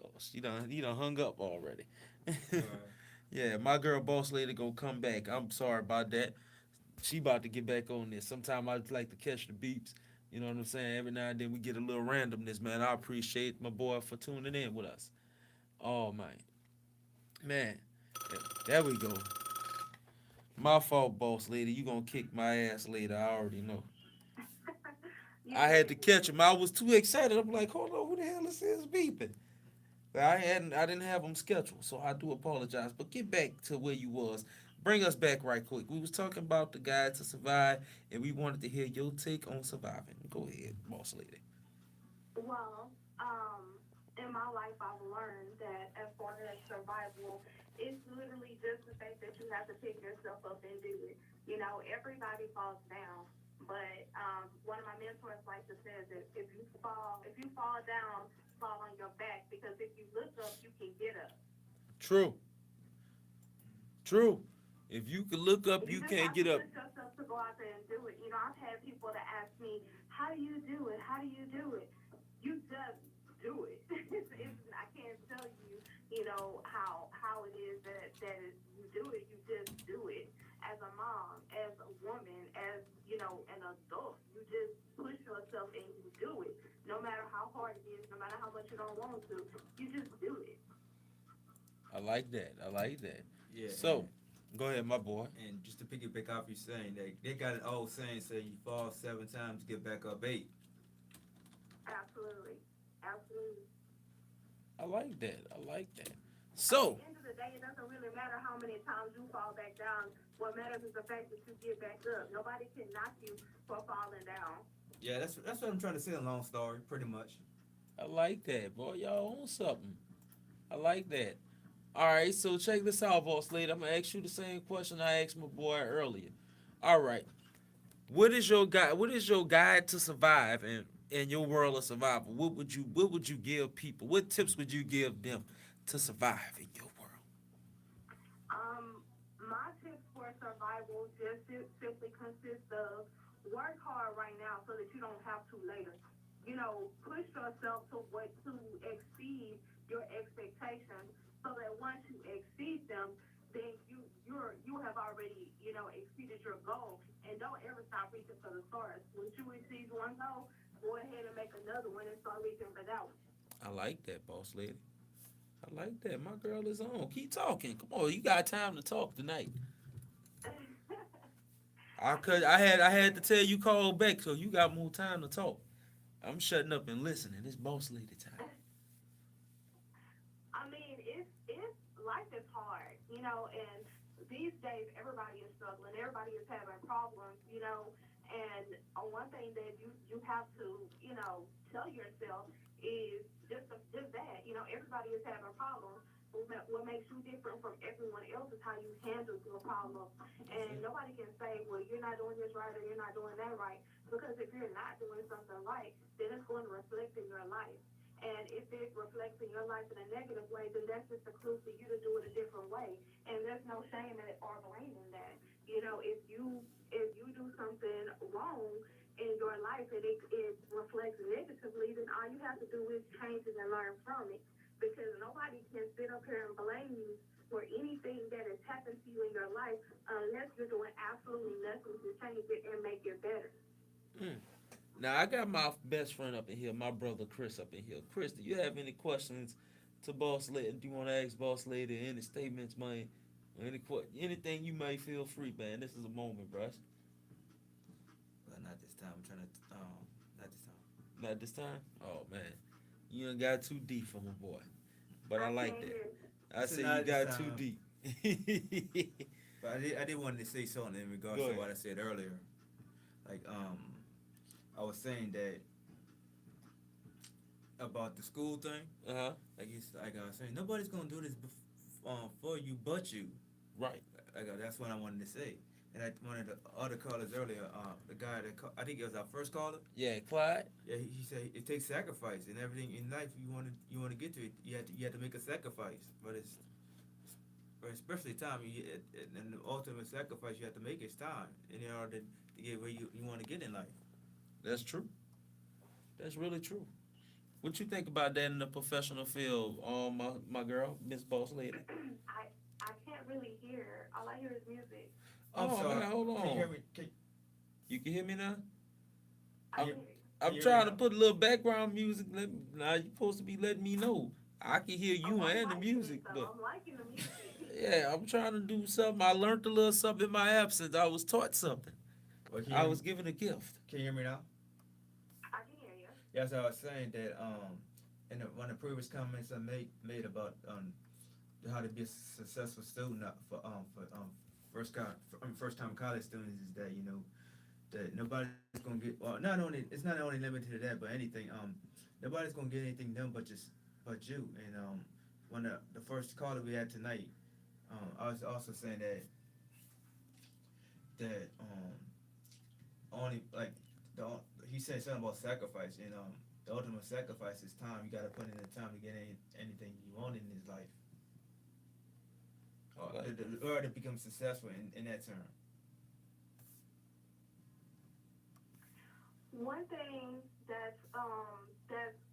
Oh, he done hung up already. Yeah, my girl boss lady gonna come back. I'm sorry about that. She about to get back on this. Sometimes I just like to catch the beeps. You know what I'm saying? Every now and then we get a little randomness, man. I appreciate my boy for tuning in with us. Oh, man. Man, there we go. My fault, boss lady. You gonna kick my ass later. I already know. I had to catch him. I was too excited. I'm like, hold on, who the hell is this beeping? I didn't have them scheduled, so I do apologize. But get back to where you was. Bring us back right quick. We was talking about the guide to survive, and we wanted to hear your take on surviving. Go ahead, boss lady. Well, in my life, I've learned that as far as survival, it's literally just the fact that you have to pick yourself up and do it. You know, everybody falls down, but one of my mentors likes to say that if you fall down, fall on your back, because if you look up, you can get up. True. If you can look up, you can't get up. You just have to push yourself to go out there and do it. You know, I've had people that ask me, how do you do it? How do you do it? You just do it. It's how it is that you do it. You just do it. As a mom, as a woman, as an adult, you just push yourself and you do it. No matter how hard it is, no matter how much you don't want to, you just do it. I like that. I like that. Yeah. So, go ahead, my boy. And just to piggyback off you saying that they got an old saying, say you fall 7 times, get back up 8. Absolutely, absolutely. I like that. I like that. So, At the end of the day, it doesn't really matter how many times you fall back down. What matters is the fact that you get back up. Nobody can knock you for falling down. Yeah, that's what I'm trying to say in a long story, pretty much. I like that, boy. Y'all own something. I like that. All right, so check this out, boss lady. I'm gonna ask you the same question I asked my boy earlier. All right, What is your guide to survive in your world of survival? What would you give people? What tips would you give them to survive in your world? My tips for survival just simply consist of work hard right now so that you don't have to later. Push yourself to exceed your expectations so that once you exceed them, then you have already, exceeded your goal. And don't ever stop reaching for the stars. Once you exceed one goal, go ahead and make another one and start reaching for that one. I like that, boss lady. I like that. My girl is on. Keep talking. Come on, you got time to talk tonight. I had to tell you call back so you got more time to talk. I'm shutting up and listening. It's boss lady time. I mean, it's life is hard, and these days everybody is struggling, everybody is having problems, and one thing that you have to, tell yourself is just that, everybody is having problems. What makes you different from everyone else is how you handle your problem. And nobody can say, well, you're not doing this right or you're not doing that right. Because if you're not doing something right, then it's going to reflect in your life. And if it reflects in your life in a negative way, then that's just a clue for you to do it a different way. And there's no shame in it or blame in that. If you do something wrong in your life and it reflects negatively, then all you have to do is change it and learn from it. Because nobody can sit up here and blame you for anything that has happened to you in your life unless you're doing absolutely nothing to change it and make it better. Now I got my best friend up in here, my brother Chris up in here. Chris, do you have any questions to Boss Lady? Do you want to ask Boss Lady any statements, man? Anything you may feel free, man. This is a moment, bruh. But not this time. I'm trying to, not this time. Not this time? Oh man. You done got too deep for my boy. But I like that. I say you got too deep. But I did want to say something in regards to what I said earlier. Like, I was saying that about the school thing. Like I was saying, nobody's gonna do this for you but you. Right. That's what I wanted to say. And one of the other callers earlier, the guy I think it was our first caller. Yeah, Clyde. Yeah, he said it takes sacrifice and everything in life. You want to get to it. You have to make a sacrifice, but especially time. And the ultimate sacrifice you have to make is time in order to get where you want to get in life. That's true. That's really true. What you think about that in the professional field, my girl, Miss Boss Lady? I can't really hear. All I hear is music. I'm sorry. Man, hold on. Can you hear me? You can hear me now? I'm trying to put a little background music. Now you're supposed to be letting me know. I can hear you and the music, but I'm liking the music. yeah, I'm trying to do something. I learned a little something in my absence. I was taught something. I was given a gift. Can you hear me now? I can hear you. Yeah, so I was saying that in one of the previous comments I made about how to be a successful student for first time college students is that that nobody's gonna get it's not only limited to that but anything nobody's gonna get anything done but you. And when the first caller we had tonight, I was also saying that only like he said something about sacrifice, and the ultimate sacrifice is time. You got to put in the time to get anything you want in this life, or to become successful in that term. One thing that's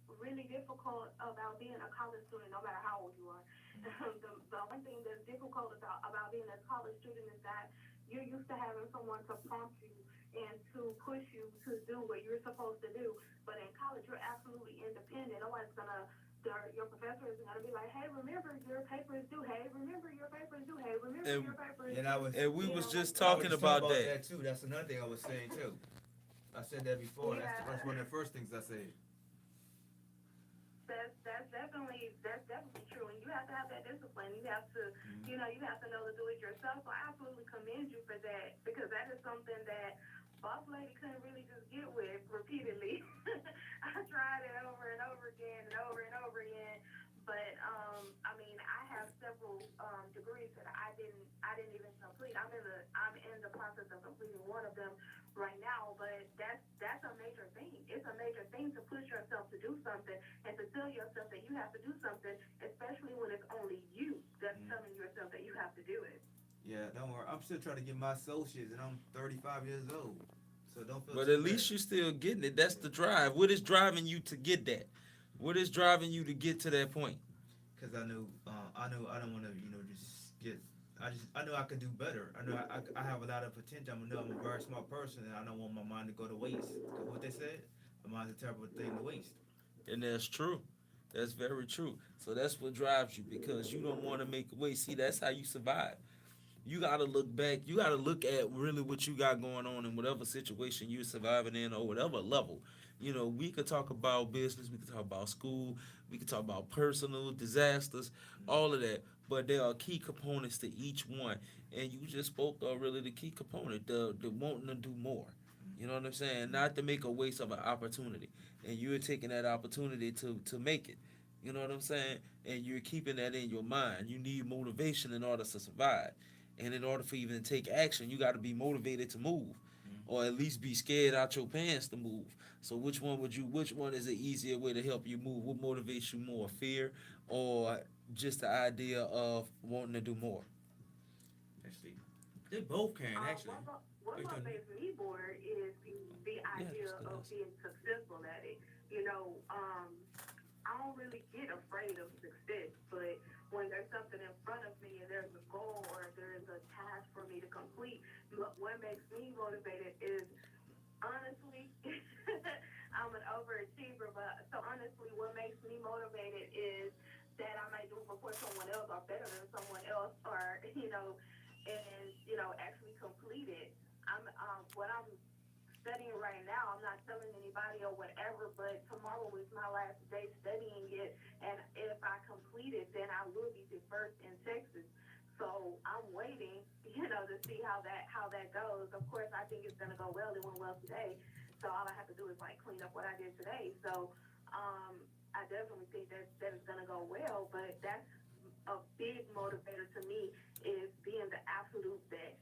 really difficult about being a college student, no matter how old you are, the one thing that's difficult about being a college student is that you're used to having someone to prompt you and to push you to do what you're supposed to do. But in college, you're absolutely independent. Nobody's gonna. Your professor is gonna be like, "Hey, remember your paper is due. Hey, remember your paper is due. Hey, remember And your paper is And due." I was and we You was know, just like I that. was talking just talking about about that. that too. That's another thing I was saying too. I said that before. That's one of the first things I said. That's definitely true, and you have to have that discipline. You have to, you have to know to do it yourself. So I absolutely commend you for that because that is something that boss lady couldn't really just get with repeatedly. I tried it over and over again and over and over again, but I mean, I have several degrees that I didn't even complete. I'm in the process of completing one of them right now, but that's a major thing. It's a major thing to push yourself to do something and to tell yourself that you have to do something, especially when it's only you that's telling yourself that you have to do it. Yeah, don't worry. I'm still trying to get my associates, and I'm 35 years old. So don't feel But too at bad. least you still getting it. That's the drive. What is driving you to get that? What is driving you to get to that point? Cause I don't want to, just get. I know I could do better. I know I have a lot of potential. I know I'm a very smart person, and I don't want my mind to go to waste. Cause what they said, my mind's a terrible thing to waste. And that's true. That's very true. So that's what drives you because you don't want to make a way. See, that's how you survive. You got to look back. You got to look at really what you got going on in whatever situation you're surviving in or whatever level. We could talk about business. We could talk about school. We could talk about personal disasters, all of that. But there are key components to each one. And you just spoke of really the key component, the wanting to do more. You know what I'm saying? Not to make a waste of an opportunity. And you're taking that opportunity to make it. You know what I'm saying? And you're keeping that in your mind. You need motivation in order to survive. And in order for you to take action, you got to be motivated to move, or at least be scared out your pants to move. So which one would you? Which one is an easier way to help you move? What motivates you more, fear or just the idea of wanting to do more? Actually, they both can actually. What motivates me more is the Yeah, idea just go of ahead. being successful at it. I don't really get afraid of success, but when there's something in front of me and there's a goal or there's a task for me to complete, what makes me motivated is honestly, I'm an overachiever, but so honestly, what makes me motivated is that I might do it before someone else or better than someone else or, and, actually complete it. What I'm studying right now, I'm not telling anybody or whatever, but tomorrow is my last day studying it, and if I complete it, then I will be the first in Texas. So I'm waiting, to see how that goes. Of course, I think it's gonna go well. It went well today, so all I have to do is like clean up what I did today. So I definitely think that it's gonna go well, but that's a big motivator to me is being the absolute best.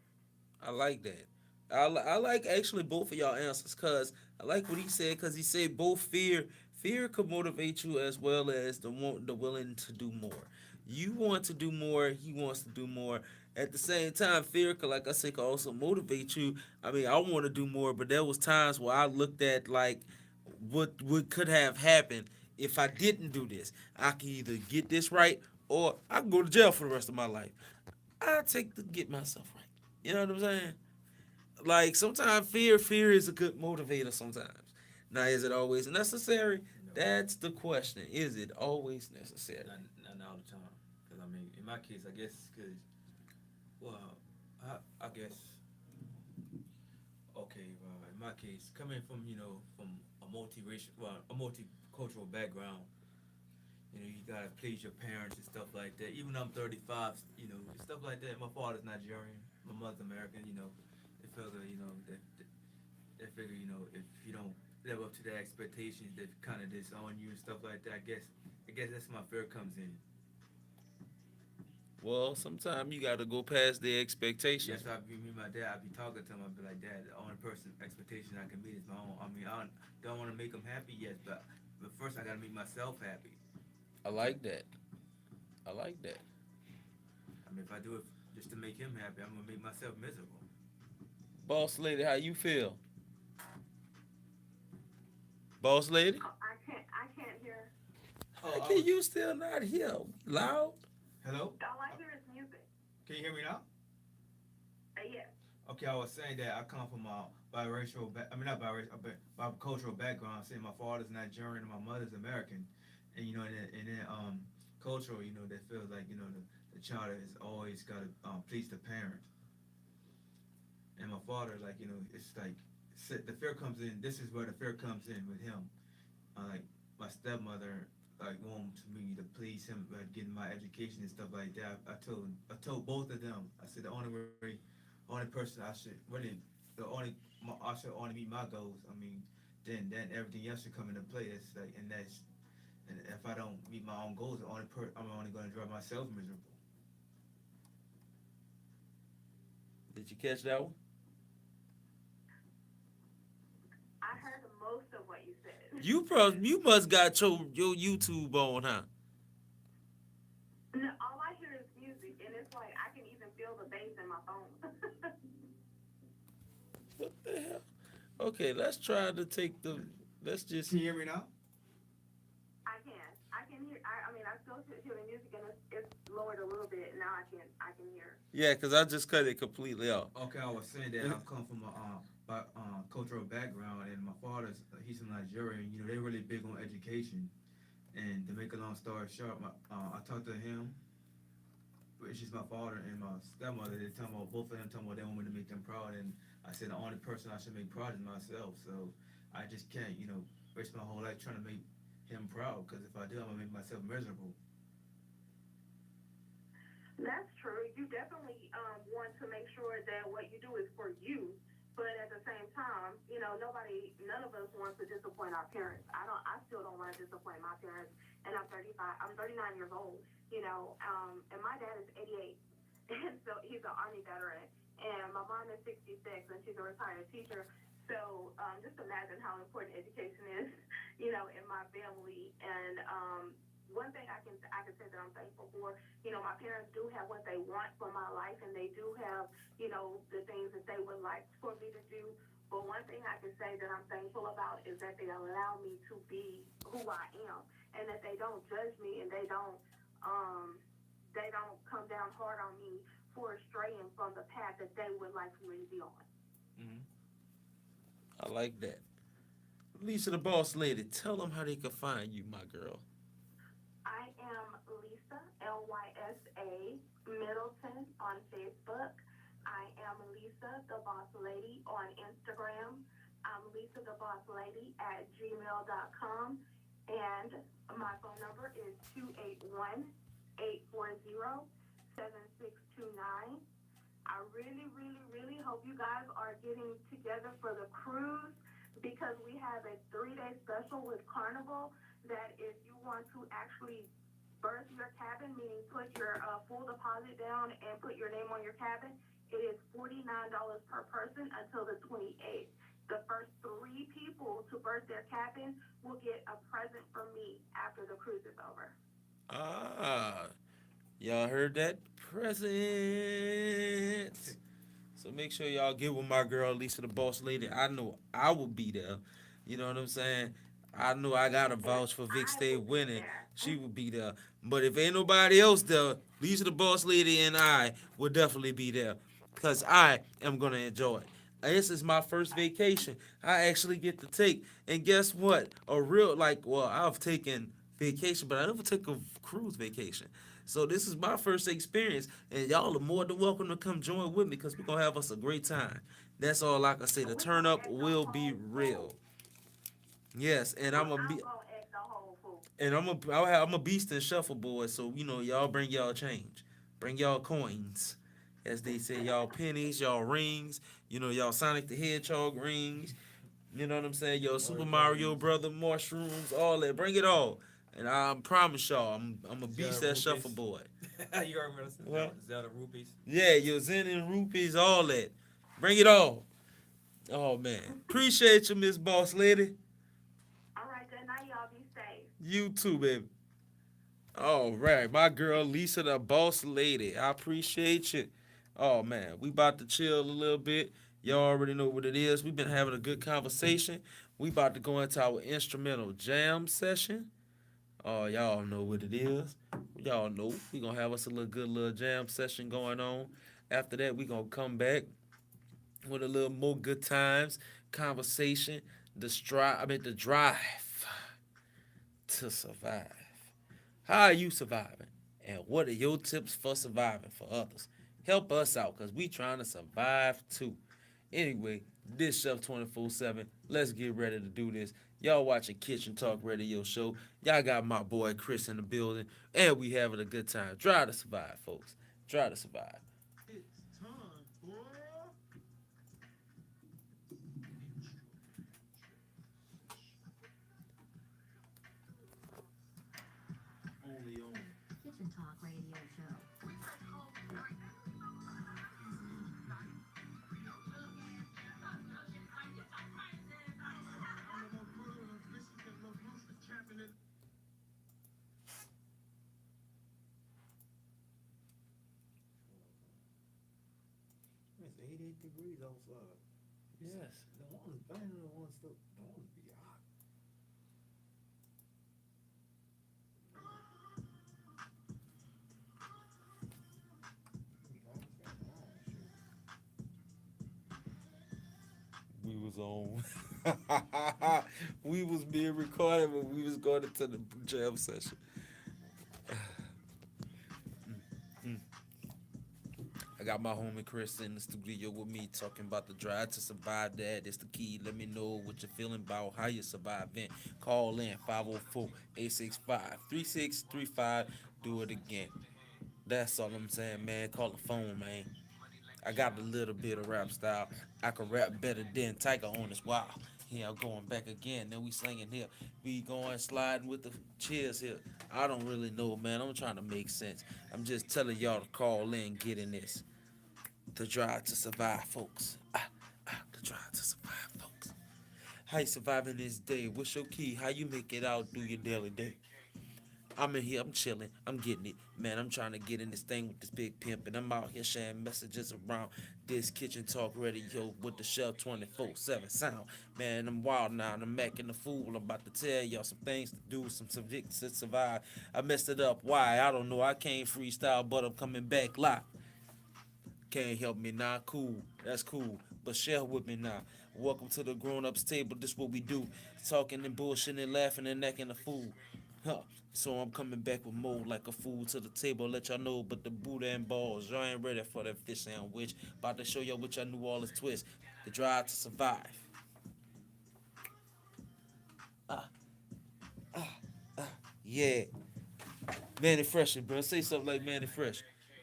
I like that. I like actually both of y'all answers because I like what he said because he said both fear could motivate you as well as the willing to do more. You want to do more, he wants to do more. At the same time, fear could, like I said, could also motivate you. I mean, I want to do more, but there was times where I looked at like what could have happened if I didn't do this. I can either get this right or I can go to jail for the rest of my life. I take to get myself right. You know what I'm saying? Like sometimes fear is a good motivator sometimes. Now is it always necessary? No, That's the question. Is it always necessary? not all the time. Cause I mean, in my case, I guess, cause well, I guess okay. In my case, coming from from a multiracial, well, a multicultural background, you gotta please your parents and stuff like that. Even though I'm 35, stuff like that. My father's Nigerian, my mother's American. They figure, they figure, if you don't live up to their expectations, they kind of disown you and stuff like that. I guess that's my fear comes in. Well, sometimes you got to go past their expectations. Yes, I be me, and my dad. I be talking to him. I be like, Dad, the only person expectation I can meet is my own. I mean, I don't want to make him happy yet, but first I gotta make myself happy. I like that. I like that. I mean, if I do it just to make him happy, I'm gonna make myself miserable. Boss lady, how you feel? Boss lady? I can't hear. Oh, How can you still not hear? Loud? Hello? All I hear is music. Can you hear me now? Yes. Okay, I was saying that I come from a biracial, I mean not biracial, but bicultural background. Saying my father's Nigerian and my mother's American, and then cultural, that feels like the child has always got to please the parent. And my father, like it's like the fear comes in. This is where the fear comes in with him. Like my stepmother, like wanting to me to please him, like getting my education and stuff like that. I told both of them. I said the only person I should really, I should only meet my goals. I mean, then everything else should come into play. It's like, and if I don't meet my own goals, I'm only going to drive myself miserable. Did you catch that one? I heard most of what you said. You must got your YouTube on, huh? No, all I hear is music, and it's like I can even feel the bass in my phone. What the hell? Okay, let's try to take the. Let's just. Can you hear me now? I can. I can hear. I mean, I still hear the music, and it's lowered a little bit. Now I can. I can hear. Yeah, because I just cut it completely off. Okay, I was saying that I come from a cultural background, and my father's he's from Nigeria. And, they're really big on education. And to make a long story short, I talked to him, which is my father and my stepmother. They talking about both of them talking about they want me to make them proud, and I said the only person I should make proud is myself. So I just can't, waste my whole life trying to make him proud. Because if I do, I'm gonna make myself miserable. That's true. You definitely want to make sure that what you do is for you, but at the same time, none of us wants to disappoint our parents. I still don't want to disappoint my parents, and I'm 35. I'm 39 years old. And my dad is 88, and so he's an Army veteran, and my mom is 66, and she's a retired teacher. So just imagine how important education is, in my family. And one thing I can say that I'm thankful for, my parents do have what they want for my life, and they do have, the things that they would like for me to do. But one thing I can say that I'm thankful about is that they allow me to be who I am, and that they don't judge me, and they don't come down hard on me for straying from the path that they would like for me to be on. Mm-hmm. I like that. Lisa, the boss lady, tell them how they can find you, my girl. I am Lisa, Lysa, Middleton on Facebook. I am Lisa the Boss Lady on Instagram. I'm Lisa the Boss Lady at gmail.com. And my phone number is 281-840-7629. I really, really, really hope you guys are getting together for the cruise, because we have a 3-day special with Carnival that if you want to actually berth your cabin, meaning put your full deposit down and put your name on your cabin, it is $49 per person until the 28th. The first 3 people to berth their cabin will get a present from me after the cruise is over. Ah, y'all heard that? Presents. So make sure y'all get with my girl Lisa the boss lady. I know I will be there. You know what I'm saying? I know I got a vouch for Vic Stay winning. She will be there. But if ain't nobody else there, Lisa the boss lady and I will definitely be there. Because I am going to enjoy it. This is my first vacation I actually get to take. And guess what? I've taken vacation, but I never took a cruise vacation. So this is my first experience, and y'all are more than welcome to come join with me, because we're going to have us a great time. That's all I can say. The turn up will be real. Yes, and I'm a beast in shuffleboard, so y'all bring y'all change. Bring y'all coins. As they say, y'all pennies, y'all rings, y'all Sonic the Hedgehog rings, you know what I'm saying? Y'all Super Mario Brother mushrooms, all that. Bring it all. And I promise y'all, I'm a beast at shuffleboard. You heard me? What? Zelda rupees. Yeah, your Zen and rupees, all that. Bring it all. Oh, man. Appreciate you, Miss Boss Lady. All right, good night, y'all. Be safe. You too, baby. All right, my girl Lisa, the boss lady. I appreciate you. Oh man, we about to chill a little bit. Y'all already know what it is. We've been having a good conversation. We about to go into our instrumental jam session. Y'all know what it is. Y'all know we gonna have us a little good little jam session going on. After that, we gonna come back with a little more good times, conversation, the drive to survive. How are you surviving? And what are your tips for surviving for others? Help us out because we trying to survive too. Anyway, this Chef 24/7. Let's get ready to do this. Y'all watching Kitchen Talk Radio Show. Y'all got my boy Chris in the building. And we having a good time. Try to survive, folks. Try to survive. It's time for only on. Kitchen Talk Radio Show. It's 88 degrees outside. Yes. The one, I don't know what's the one be hot. We was on. We was being recorded when we was going into the jam session. I got my homie Chris in the studio with me talking about the drive to survive. That is the key. Let me know what you're feeling about, how you surviving. Call in 504-865-3635. Do it again. That's all I'm saying, man. Call the phone, man. I got a little bit of rap style. I can rap better than Tiger on this. Wow. Here I'm going back again. Then we slinging here. We going sliding with the cheers here. I don't really know, man. I'm trying to make sense. I'm just telling y'all to call in, get in this. The drive to survive, folks. The drive to survive, folks. How you surviving this day? What's your key? How you make it out through your daily day? I'm in here, I'm chilling, I'm getting it. Man, I'm trying to get in this thing with this big pimp, and I'm out here sharing messages around this Kitchen Talk Radio with the Chef 24/7 sound. Man, I'm wild now, and I'm acting the fool. I'm about to tell y'all some things to do, some subjects to survive. I messed it up. Why? I don't know. I can't freestyle, but I'm coming back live. Can't help me now. Cool. That's cool. But share with me now. Welcome to the grown-ups table. This what we do. Talking and bullshitting and laughing and acting a fool. Huh. So I'm coming back with more like a fool to the table. Let y'all know but the Buddha and balls. Y'all ain't ready for that fish sandwich. About to show y'all what y'all knew all is twist. The drive to survive. Yeah. Manny Fresh, bro. Say something like Manny Fresh.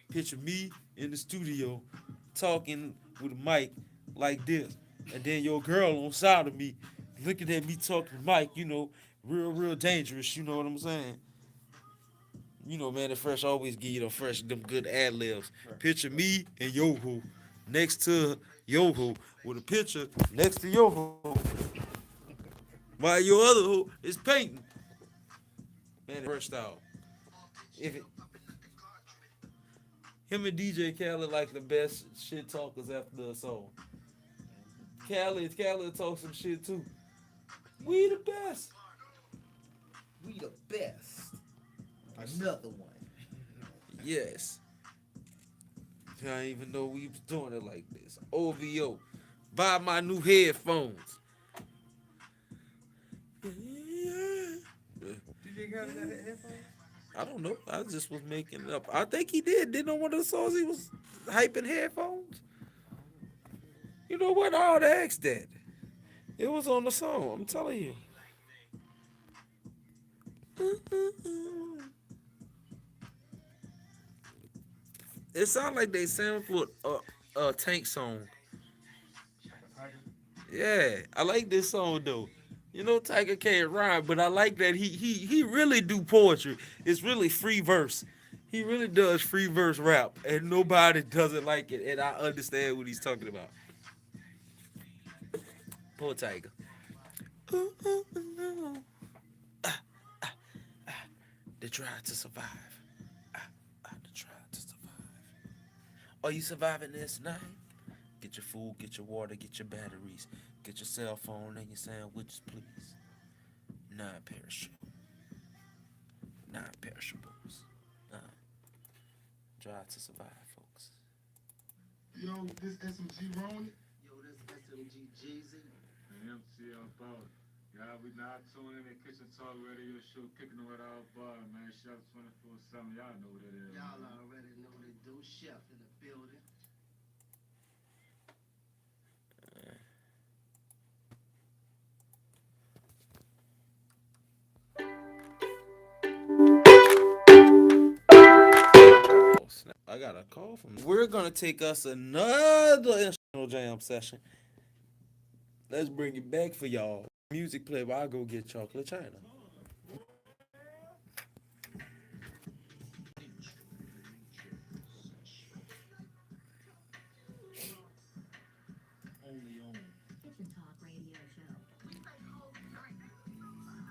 Picture me in the studio talking with a mic like this. And then your girl on side of me looking at me talking to Mike, you know, real dangerous, you know what I'm saying? You know, Manny Fresh always give you them good ad libs. Picture me and Yoho next to Yoho with a picture next to Yoho. While your other hoe is painting. Manny Fresh style. If it, him and DJ Khaled like the best shit talkers after the song. Khaled talk some shit too. We the best. We the best. Another one. Yes. I didn't even know we was doing it like this. OVO. Buy my new headphones. DJ Khaled got headphones? I don't know. I just was making it up. I think he did. Didn't on one of the songs he was hyping headphones. You know what? I ought to ask that. It was on the song. I'm telling you. It sounds like they sampled a Tank song. Yeah, I like this song though. You know, Tiger can't rhyme, but I like that he really do poetry. It's really free verse. He really does free verse rap, and nobody doesn't like it. And I understand what he's talking about. Poor Tiger. The drive to survive. The drive to survive. Are you surviving this night? Get your food, get your water, get your batteries, get your cell phone and your sandwiches, please. Non-perishable. non-perishables. Drive to Survive, folks. Yo, this SMG Ronnie. Yo, this SMG Jeezy. And MCL Ball. Y'all, we now tuning in the Kitchen Talk Radio Show, kicking it with our bar, man. Chef 24/7. Y'all know what it is. Y'all man. already know they do. Chef in the building. Oh, snap. I got a call from. We're gonna take us another instrumental jam session. Let's bring it back for y'all. Music play while I go get chocolate china. Only on. Kitchen Talk Radio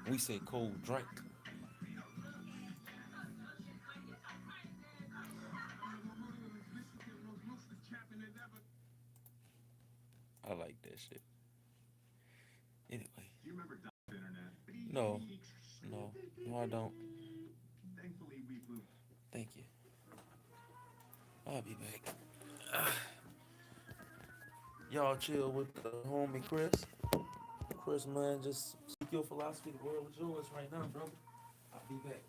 Show. We say cold drink. I like that shit. Anyway. You remember the internet? No, I don't. Thankfully, we moved. Thank you. I'll be back. Y'all chill with the homie Chris. Chris, man, just speak your philosophy. The world is yours right now, brother. I'll be back.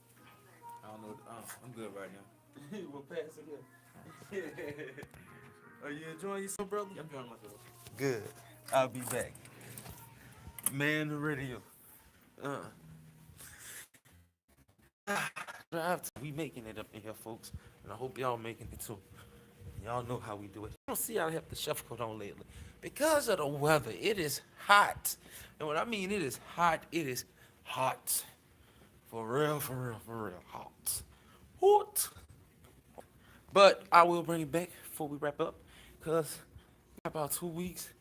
I don't know. I'm good right now. We'll pass it here. Are you enjoying yourself, brother? I'm enjoying myself. Good. I'll be back. Man, the radio. Drive. We making it up in here, folks, and I hope y'all making it too. Y'all know how we do it. You don't see I have the chef coat on lately because of the weather. It is hot, and what I mean, it is hot. For real, hot. Hot. But I will bring it back before we wrap up, because about 2 weeks,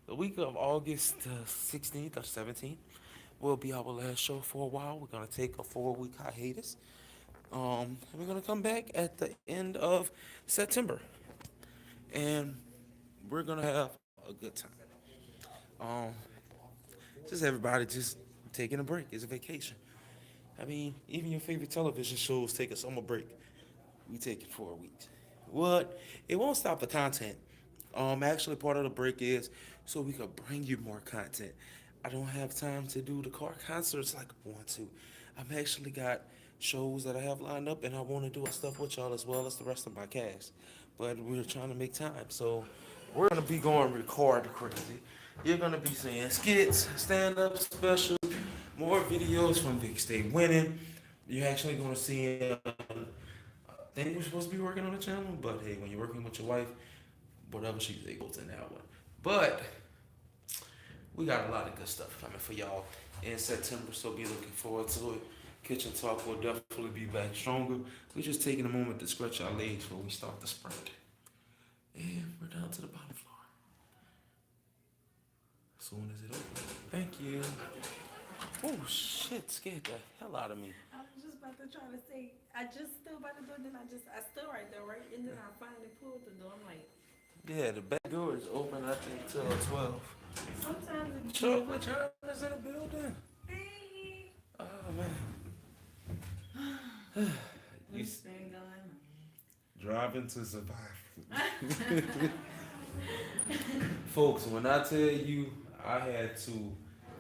the week of August 16th or 17th, will be our last show for a while. We're going to take a 4-week hiatus. And we're going to come back at the end of September. And we're going to have a good time. Just everybody just taking a break. It's a vacation. I mean, even your favorite television shows take a summer break. We take it 4 weeks. What? It won't stop the content. Actually, part of the break is so we could bring you more content. I don't have time to do the car concerts like I want to. I've actually got shows that I have lined up, and I want to do stuff with y'all as well as the rest of my cast. But we're trying to make time, so we're gonna be going record crazy. You're gonna be seeing skits, stand-up specials, more videos from Big State Winning. You're actually gonna see. I think we're supposed to be working on the channel, but hey, when you're working with your wife, whatever she's able to in that one. But we got a lot of good stuff coming for y'all in September, so be looking forward to it. Kitchen Talk will definitely be back stronger. We're just taking a moment to stretch our legs before we start the sprint. And we're down to the bottom floor. As soon as it opens. Thank you. Oh shit, scared the hell out of me. I was just about to try to say, I just stood by the door, then I stood right there, right? And then I finally pulled the door. I'm like, Yeah, the back door is open, I think, till 12. sometimes it's Chocolate China's in the building. Hey. Oh, man. You What's been going on? driving to survive. Folks, when I tell you I had to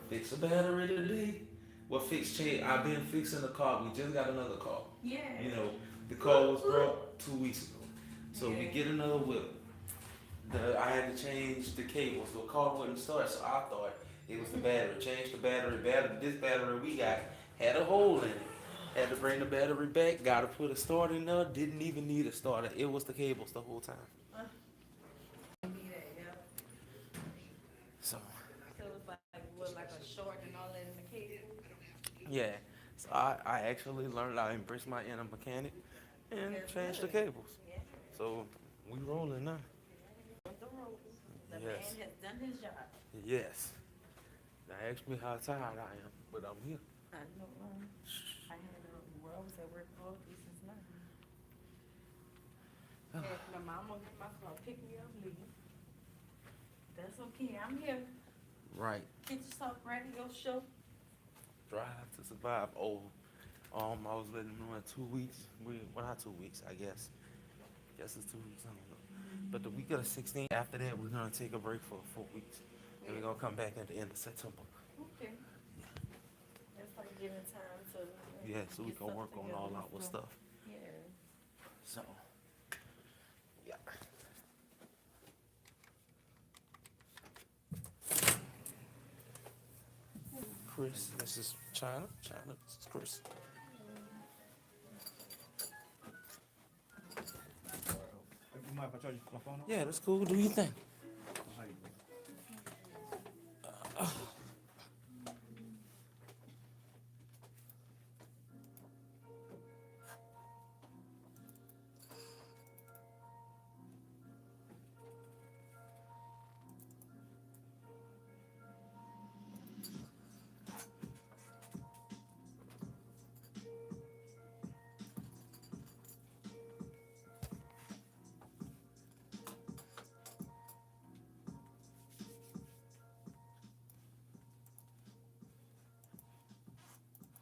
fix a battery today, well, I've been fixing the car. We just got another car. Yeah. You know, the car was brought 2 weeks ago. So we get another whip. I had to change the cables. The car wouldn't start, so I thought it was the battery. Changed the battery. This battery we got had a hole in it. Had to bring the battery back. Got to put a starter in there. Didn't even need a starter. It was the cables the whole time. So. So it was like a short and all that in the cable. Yeah. So I actually learned. I embraced my inner mechanic and changed the cables. Yeah. So we rolling now. The Yes. man has done his job. Yes. Now ask me how tired I am, but I'm here. I know. I had I was at work all day since 9. My mom will get my car, pick me up, leave. That's okay. I'm here. Right. Kitchen Talk Radio Show. Drive to survive. Oh, I was letting them know in 2 weeks. Well, not 2 weeks, I guess. Guess it's 2 weeks. I don't know. But the week of the 16th, after that, we're gonna take a break for 4 weeks. And we're gonna come back at the end of September. Okay. It's like giving time to Yeah, so we get can stuff work on together all and our stuff. Yeah. So, yeah. Chris, this is China. China, this is Chris. You mind if I charge my phone? Yeah, that's cool. Do your thing.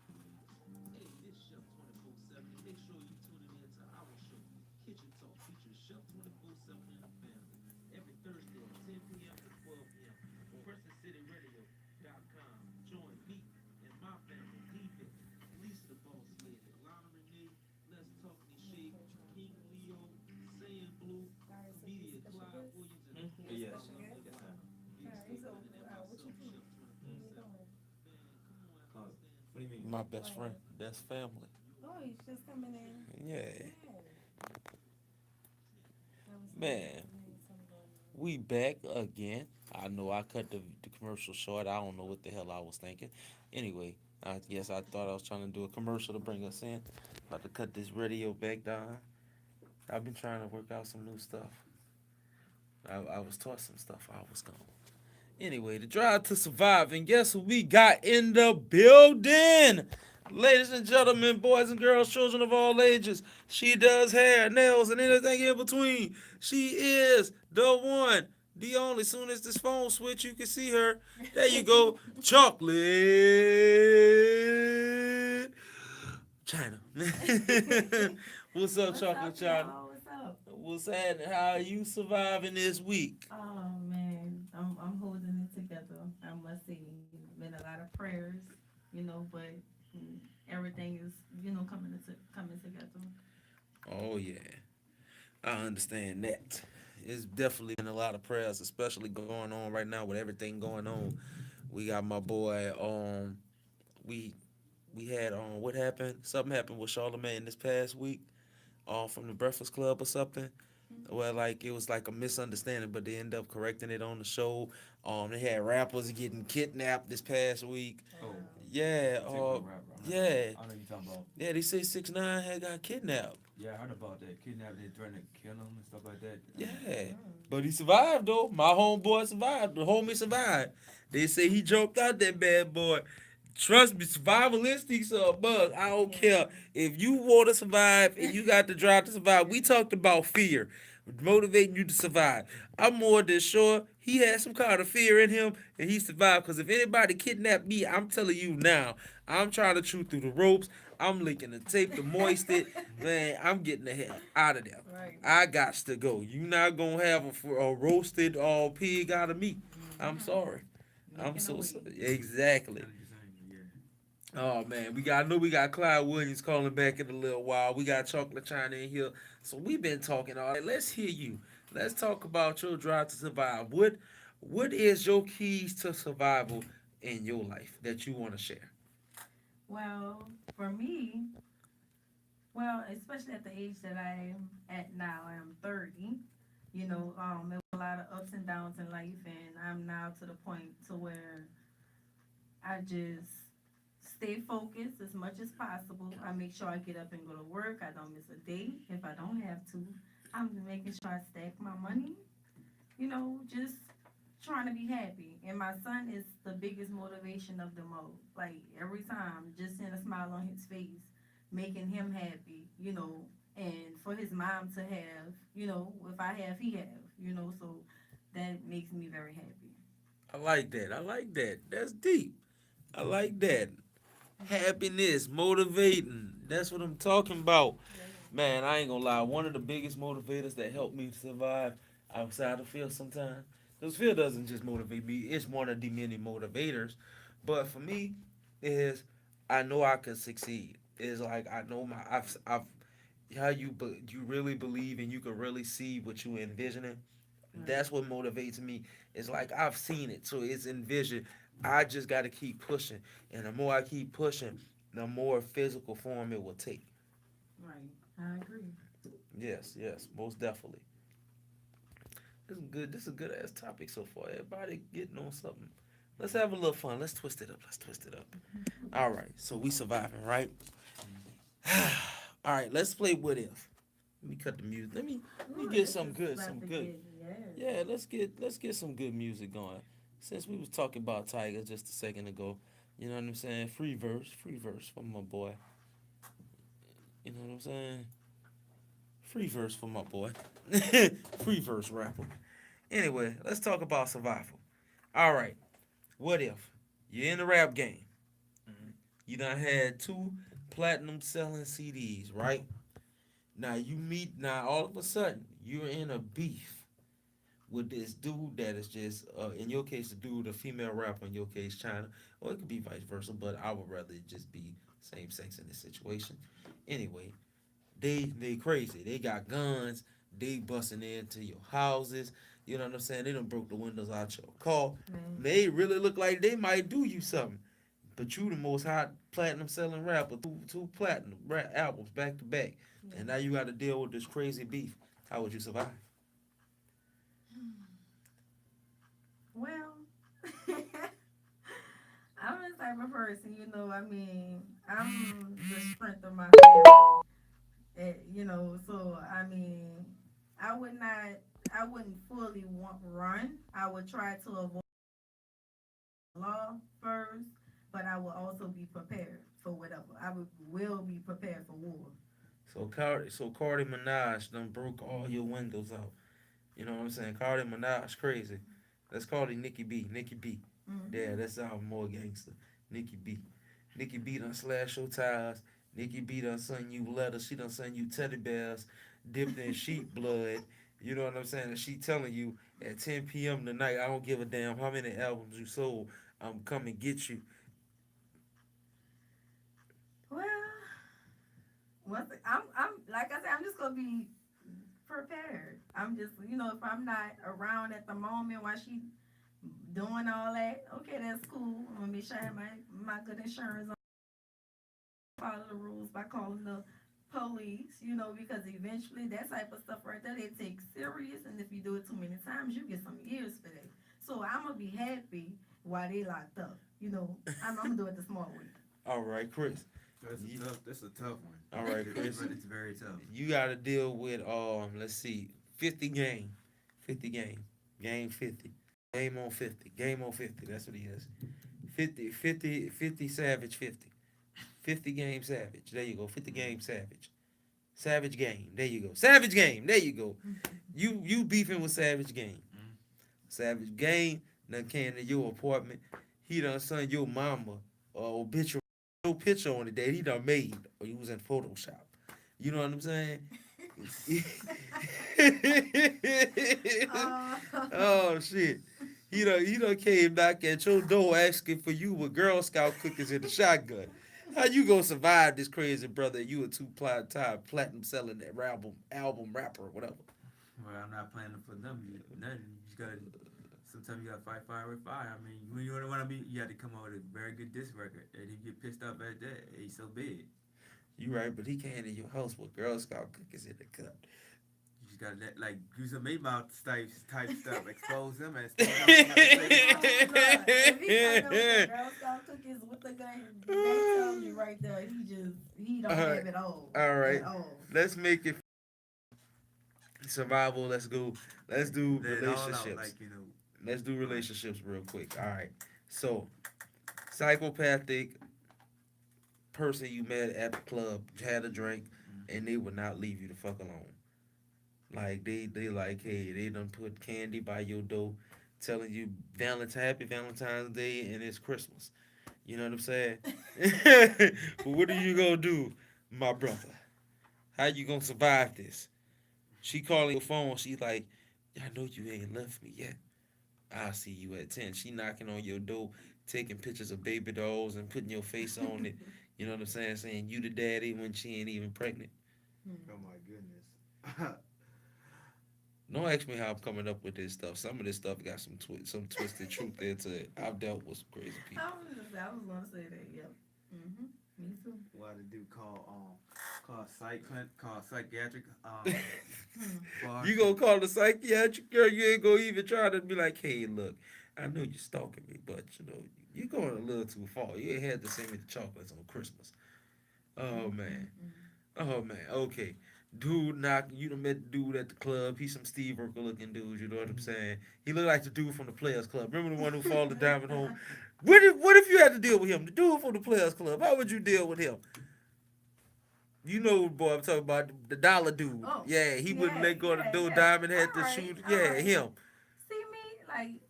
Hey, this Chef 24/7. Make sure you tune in to our show, Kitchen Talk, featuring Chef 24/7 and the family. Every Thursday at 10 p.m. to 12 p.m. on CrescentCityRadio.com. Join me and my family, D-Vic, Lisa the Boss Lady, Lana Renee, Let's Talk Niche, King Leo, Saiyan Blue, Media, Clyde Williams, and of course, Yes. our lovely Yes, sir. lineup. Big Alright, so, Stephen and what you myself, do? Chef What you 24/7. doing? Man, come on, I What understand. do you mean? My best friend, best family. Oh, he's just coming in. Yeah. Yeah. Man, we back again. I know I cut the commercial short. I don't know what the hell I was thinking. Anyway, I guess I thought I was trying to do a commercial to bring us in. About to cut this radio back down. I've been trying to work out some new stuff. I was taught some stuff I was gone. Anyway, the drive to survive. And guess who we got in the building? Ladies and gentlemen, boys and girls, children of all ages, she does hair, nails, and anything in between. She is the one, the only. Soon as this phone switch, you can see her. There you go, chocolate China. What's up, What's chocolate up, China? y'all? What's up? What's happening? How are you surviving this week? Oh man, I'm holding it together. I must say, been a lot of prayers, but everything is, coming together. Oh yeah, I understand that. It's definitely been a lot of prayers, especially going on right now with everything going on. We got my boy. We we had what happened? Something happened with Charlamagne this past week. From the Breakfast Club or something. Well, like it was like a misunderstanding, but they ended up correcting it on the show. They had rappers getting kidnapped this past week. Oh, Yeah, particular rapper. yeah, I know you're talking about. yeah. They say 6ix9ine had got kidnapped. Yeah, I heard about that. Kidnapping, they threatened to kill him and stuff like that. Yeah, but he survived though. My homeboy survived. The homie survived. They say he jumped out that bad boy. Trust me, survival instincts are a bug. I don't care if you want to survive and you got the drive to survive. We talked about fear, motivating you to survive. I'm more than sure he had some kind of fear in him and he survived. Because if anybody kidnapped me, I'm telling you now, I'm trying to chew through the ropes. I'm linking the tape to moist it. Man, I'm getting the hell out of there. Right. I got to go. You not gonna have a roasted pig out of me. I'm sorry. I'm so sorry. Exactly. Oh man, I know we got Clyde Williams calling back in a little while. We got Chocolate China in here. So we've been talking all right. Let's hear you. Let's talk about your drive to survive. What is your keys to survival in your life that you want to share? Well, for me, especially at the age that I am at now, I'm 30. There was a lot of ups and downs in life, and I'm now to the point to where I just stay focused as much as possible. I make sure I get up and go to work. I don't miss a day if I don't have to. I'm making sure I stack my money. Just trying to be happy. And my son is the biggest motivation of them all. Like every time, just seeing a smile on his face, making him happy, and for his mom to have, if I have, he have, so that makes me very happy. I like that. I like that. That's deep. I like that. happiness, motivating. That's what I'm talking about. Man, I ain't gonna lie. One of the biggest motivators that helped me survive outside of field sometimes. Because field doesn't just motivate me, it's one of the many motivators. But for me, is I know I can succeed. It's like I know I've how you really believe and you can really see what you envisioning. That's what motivates me. It's like I've seen it, so it's envisioned. I just got to keep pushing, and the more I keep pushing, the more physical form it will take. Right. I agree. Yes, yes, most definitely. This is good. This is a good ass topic so far. Everybody getting on something. Let's have a little fun. Let's twist it up. Let's twist it up. All right. So we surviving, right? All right. Let's play what if. Let me cut the music. Let me get some good, some good. Yeah, let's get some good music going. Since we was talking about Tiger just a second ago, you know what I'm saying? Free verse from my boy. You know what I'm saying? Free verse for my boy. Free verse rapper. Anyway, let's talk about survival. All right. What if you're in the rap game? You done had two platinum selling CDs, right? Now all of a sudden you're in a beef with this dude that is just in your case the dude, a female rapper, in your case China, or it could be vice versa, but I would rather it just be same sex in this situation. Anyway, they crazy. They got guns. They busting into your houses. You know what I'm saying? They done broke the windows out your car. They really look like they might do you something. But you the most hot platinum selling rapper, two platinum rap albums back to back, and now you got to deal with this crazy beef. How would you survive? Well, I'm the type of person, I mean, I'm the strength of my family. So I mean, I would not, I wouldn't fully run. I would try to avoid law first, but I will also be prepared for whatever. Will be prepared for war. So Cardi Minaj done broke all your windows out. You know what I'm saying? Cardi Minaj crazy. Let's call it Nikki B. Nikki B. Yeah, that sounds more gangster. Nikki B. Nikki B done slash your tires. Nikki B done send you letters. She done send you teddy bears dipped in sheep blood. You know what I'm saying? And she telling you at 10 p.m. tonight, I don't give a damn how many albums you sold. I'm coming get you. Well, I'm like I said, I'm just gonna be prepared. I'm just, if I'm not around at the moment while she doing all that, okay, that's cool. I'm gonna make sure I have my good insurance on, follow the rules by calling the police, because eventually that type of stuff right there, they take serious, and if you do it too many times, you get some years for that. So I'm gonna be happy while they locked up. I'm gonna do it the smart way. All right, Chris. That's a tough one. All right, Chris. It's very tough. You got to deal with let's see, 50 game, 50 game, game 50, game on 50, game on 50. That's what he is. 50, 50, 50 savage 50, 50 game savage. There you go. 50 game savage, savage game. There you go. Savage game. There you go. You beefing with savage game. Savage game done came to your apartment. He done sent your mama obituary, no picture on it that he done made or using Photoshop. You know what I'm saying? Oh shit. He done came back at your door asking for you with Girl Scout cookies and a shotgun. How you gonna survive this crazy brother? You a time platinum selling that album rapper or whatever. Well, I'm not planning for them. Nothing. You just gotta. Sometimes you gotta fight fire with fire. I mean, when you want to be, you have to come out with a very good disc record. And if you get pissed off at that, he's so big. You right, but he came to your house with Girl Scout cookies in the cup. You just gotta do some maid mouth type stuff, expose them and stuff. If he come with Girl Scout cookies with the gun, they tell you right there, he don't have it all. All right, let's make it survival. Let's go. Let's do relationships. Let's do relationships real quick. All right. So, psychopathic person you met at the club, had a drink, and they would not leave you the fuck alone. Like they like, hey, they done put candy by your door, telling you Happy Valentine's Day and it's Christmas. You know what I'm saying? But what are you gonna do, my brother? How you gonna survive this? She calling your phone. She like, I know you ain't left me yet. I'll see you at 10. She knocking on your door, taking pictures of baby dolls and putting your face on it. You know what I'm saying? Saying you the daddy when she ain't even pregnant. Oh my goodness. Don't ask me how I'm coming up with this stuff. Some of this stuff got some twisted truth into it. I've dealt with some crazy people. I was gonna say that. Yep. Me too. Why the dude call psychiatric bar. You gonna call the psychiatric girl? You ain't gonna even try to be like, hey, look, I know you're stalking me, but you know you're going a little too far. You ain't had to send me the chocolates on Christmas. Oh man. Oh man. Okay. Dude you done met the dude at the club. He's some Steve Urkel looking dude, you know what I'm saying? He look like the dude from the Players Club. Remember the one who followed the diamond home? What if you had to deal with him? The dude from the Players Club. How would you deal with him? You know, boy, I'm talking about the dollar dude. Oh, yeah, he wouldn't let go of the door. Diamond had to shoot. Yeah, him. See me, like,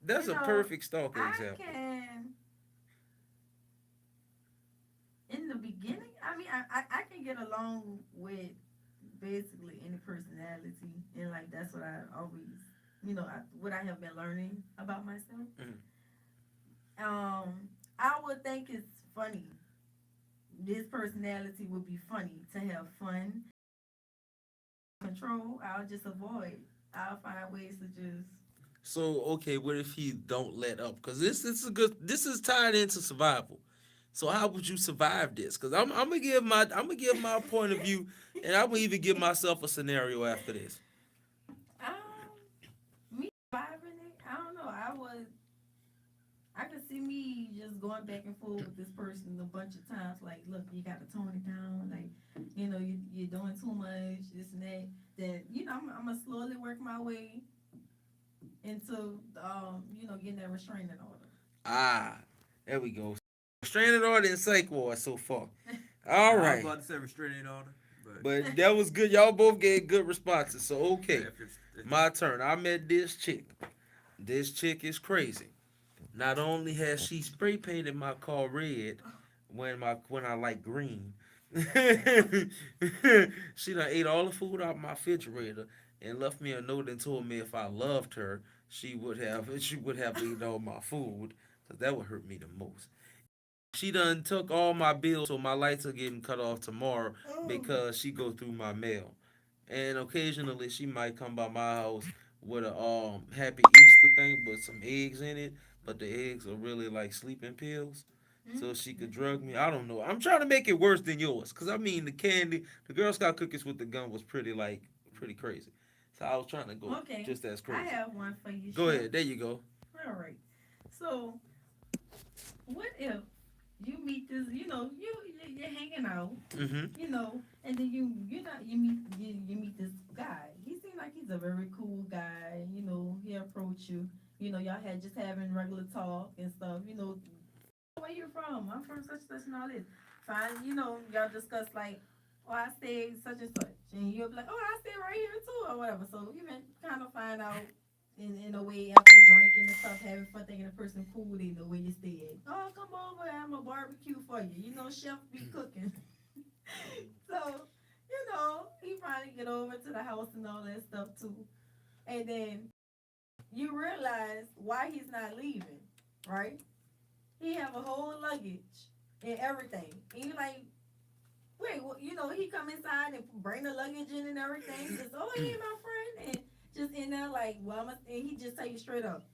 That's a perfect stalker I example. can, in the beginning, I mean, I can get along with basically any personality, and like that's what I always, what I have been learning about myself. I would think it's funny. This personality would be funny to have fun. Control, I'll just avoid. I'll find ways to just. So okay, what if he don't let up? Because this is tied into survival. So how would you survive this? Because I'm gonna give my point of view, and I will even give myself a scenario after this. Me surviving it, I don't know. I could see me just going back and forth with this person a bunch of times. Like, look, you got to tone it down. Like, you're doing too much, this and that. That I'm gonna slowly work my way into getting that restraining order. There we go. Restraining order and psych ward so far. All right. I was about to say restraining order, but that was good. Y'all both gave good responses. So okay, my turn. I met this chick. This chick is crazy. Not only has she spray painted my car red when I like green, she done ate all the food out of my refrigerator and left me a note and told me if I loved her, she would have eaten all my food, because that would hurt me the most. She done took all my bills, so my lights are getting cut off tomorrow because she go through my mail. And occasionally she might come by my house with a happy Easter thing with some eggs in it, but the eggs are really like sleeping pills. So she could drug me. I don't know. I'm trying to make it worse than yours. Cause I mean the Girl Scout cookies with the gun was pretty crazy. So I was trying to go just as crazy. I have one for you. Go ahead. There you go. All right. So, what if you meet this? You're hanging out. And then you meet this guy. He seemed like he's a very cool guy. He approached you. Y'all had just having regular talk and stuff. Where you from? I'm from such and all this. Fine, y'all discuss like, oh, I stay such and such, and you'll be like, oh, I stay right here too, or whatever. So you can kind of find out in a way after drinking and stuff, having fun, thinking the person cool, they know where you stay at. Oh, come over, I'm a barbecue for you. Chef be cooking. So, he probably get over to the house and all that stuff too, and then you realize why he's not leaving, right? He have a whole luggage and everything. And you're like, wait, well, he come inside and bring the luggage in and everything. Just, oh, hey, my friend. And just in there like, well, and he just tell you straight up,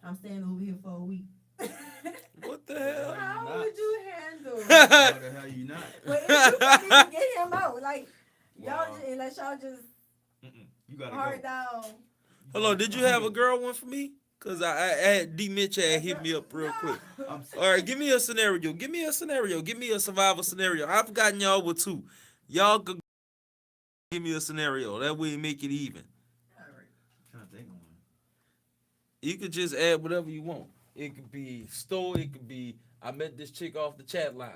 I'm staying over here for a week. What the hell? How would you handle it? How the hell you not? But if you couldn't even get him out, like, y'all just you gotta hard go. down. Hold on, did you have a girl one for me? Cause I had D Mitch had hit me up real quick. All right, give me a scenario. Give me a survival scenario. I've gotten y'all with two. Y'all could give me a scenario. That way, make it even. All right. I'm trying to think of one. You could just add whatever you want. It could be store. It could be I met this chick off the chat line.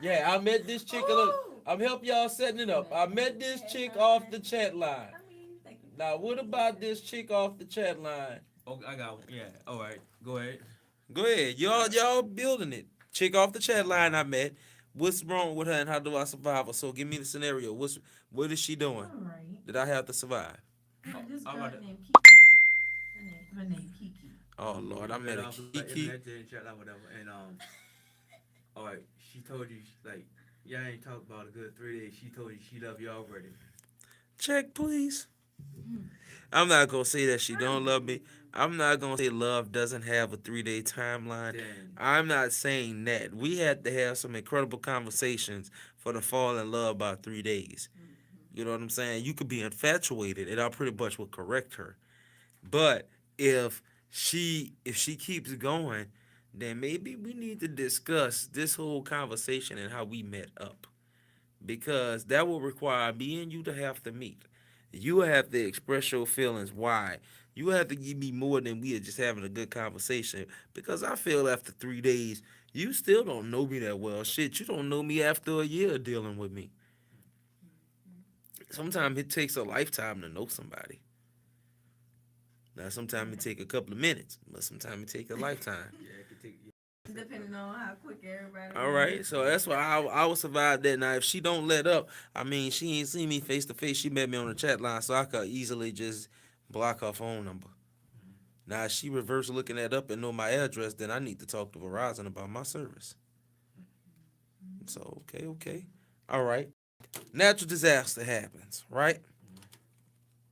Yeah, I met this chick. Look, I'm helping y'all setting it up. I met this chick off the chat line. Now, what about this chick off the chat line? Oh, I got one. Yeah. All right. Go ahead. Go ahead. Y'all building it. Chick off the chat line I met. What's wrong with her and how do I survive her? So give me the scenario. What is she doing All right. that I have to survive? This I'm girl about to- named Kiki. Her name Kiki. Oh Lord, I met a Kiki. Whatever. And all right, she told you like y'all ain't talked about a good 3 days. She told you she love you already. Check, please. I'm not gonna say that she don't love me. I'm not gonna say love doesn't have a 3-day timeline. Then I'm not saying that. We had to have some incredible conversations for to fall in love by 3 days. You know what I'm saying? You could be infatuated, and I pretty much will correct her. But if she keeps going, then maybe we need to discuss this whole conversation and how we met up. Because that will require me and you to have to meet. You have to express your feelings why. You have to give me more than we are just having a good conversation. Because I feel after 3 days, you still don't know me that well. Shit, you don't know me after a year of dealing with me. Sometimes it takes a lifetime to know somebody. Now, sometimes it take a couple of minutes, but sometimes it take a lifetime. yeah, it could take. Depending on how quick everybody. All right, so that's why I will survive that. Now, if she don't let up, I mean, she ain't seen me face to face. She met me on the chat line, so I could easily just block her phone number. Now, if she reverse looking that up and know my address, then I need to talk to Verizon about my service. So, okay. All right. Natural disaster happens, right?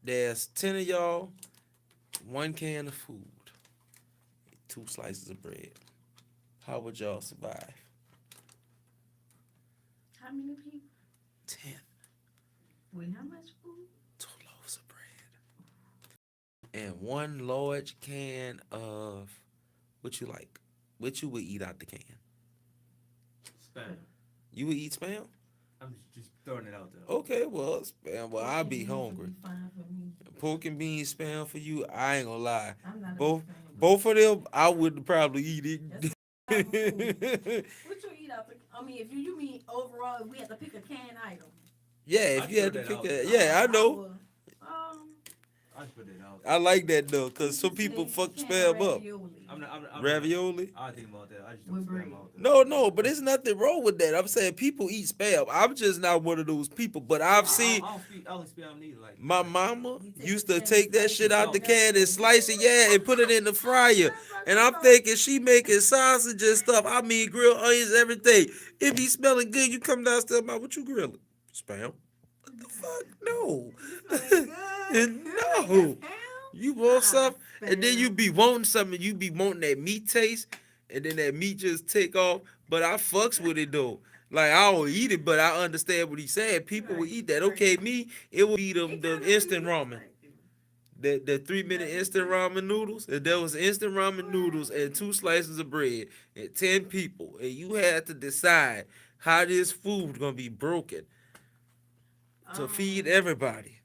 There's 10 of y'all, 1 can of food, 2 slices of bread. How would y'all survive? How many people? 10. With how much food? 2 loaves of bread. And 1 large can of what you like. What you would eat out the can. Spam. You would eat Spam? I'm just throwing it out there. Okay, well, Spam. Well, I'll be hungry. Fine for me. Pork and beans Spam for you. I ain't gonna lie. I'm not Both a big fan. both of them, I would probably eat it. That's what you eat out the? I mean, if you mean overall, if we had to pick a canned item. Yeah, I if you had to throw pick that that. Yeah, I know. would, I put it out. I like that though, cause some people fuck Spam up. ravioli. I'm Ravioli? I think about that. I just don't With bread. spam out there. No, but there's nothing wrong with that. I'm saying people eat Spam. I'm just not one of those people. But I've seen I don't spam neither. Like my mama used to take that shit out the can and slice it, yeah, and put it in the fryer. And I'm thinking she making sausage and stuff. I mean, grilled onions, everything. It be smelling good. You come downstairs, man, what you grilling? Spam. What the fuck? No. No. You want something, and then you be wanting something. You be wanting that meat taste, and then that meat just take off. But I fucks with it though. Like I don't eat it, but I understand what he's saying. People will eat that. Okay, me, it would be the instant ramen. The 3-minute instant ramen noodles. And there was instant ramen noodles and 2 slices of bread and 10 people, and you had to decide how this food gonna be broken to feed everybody.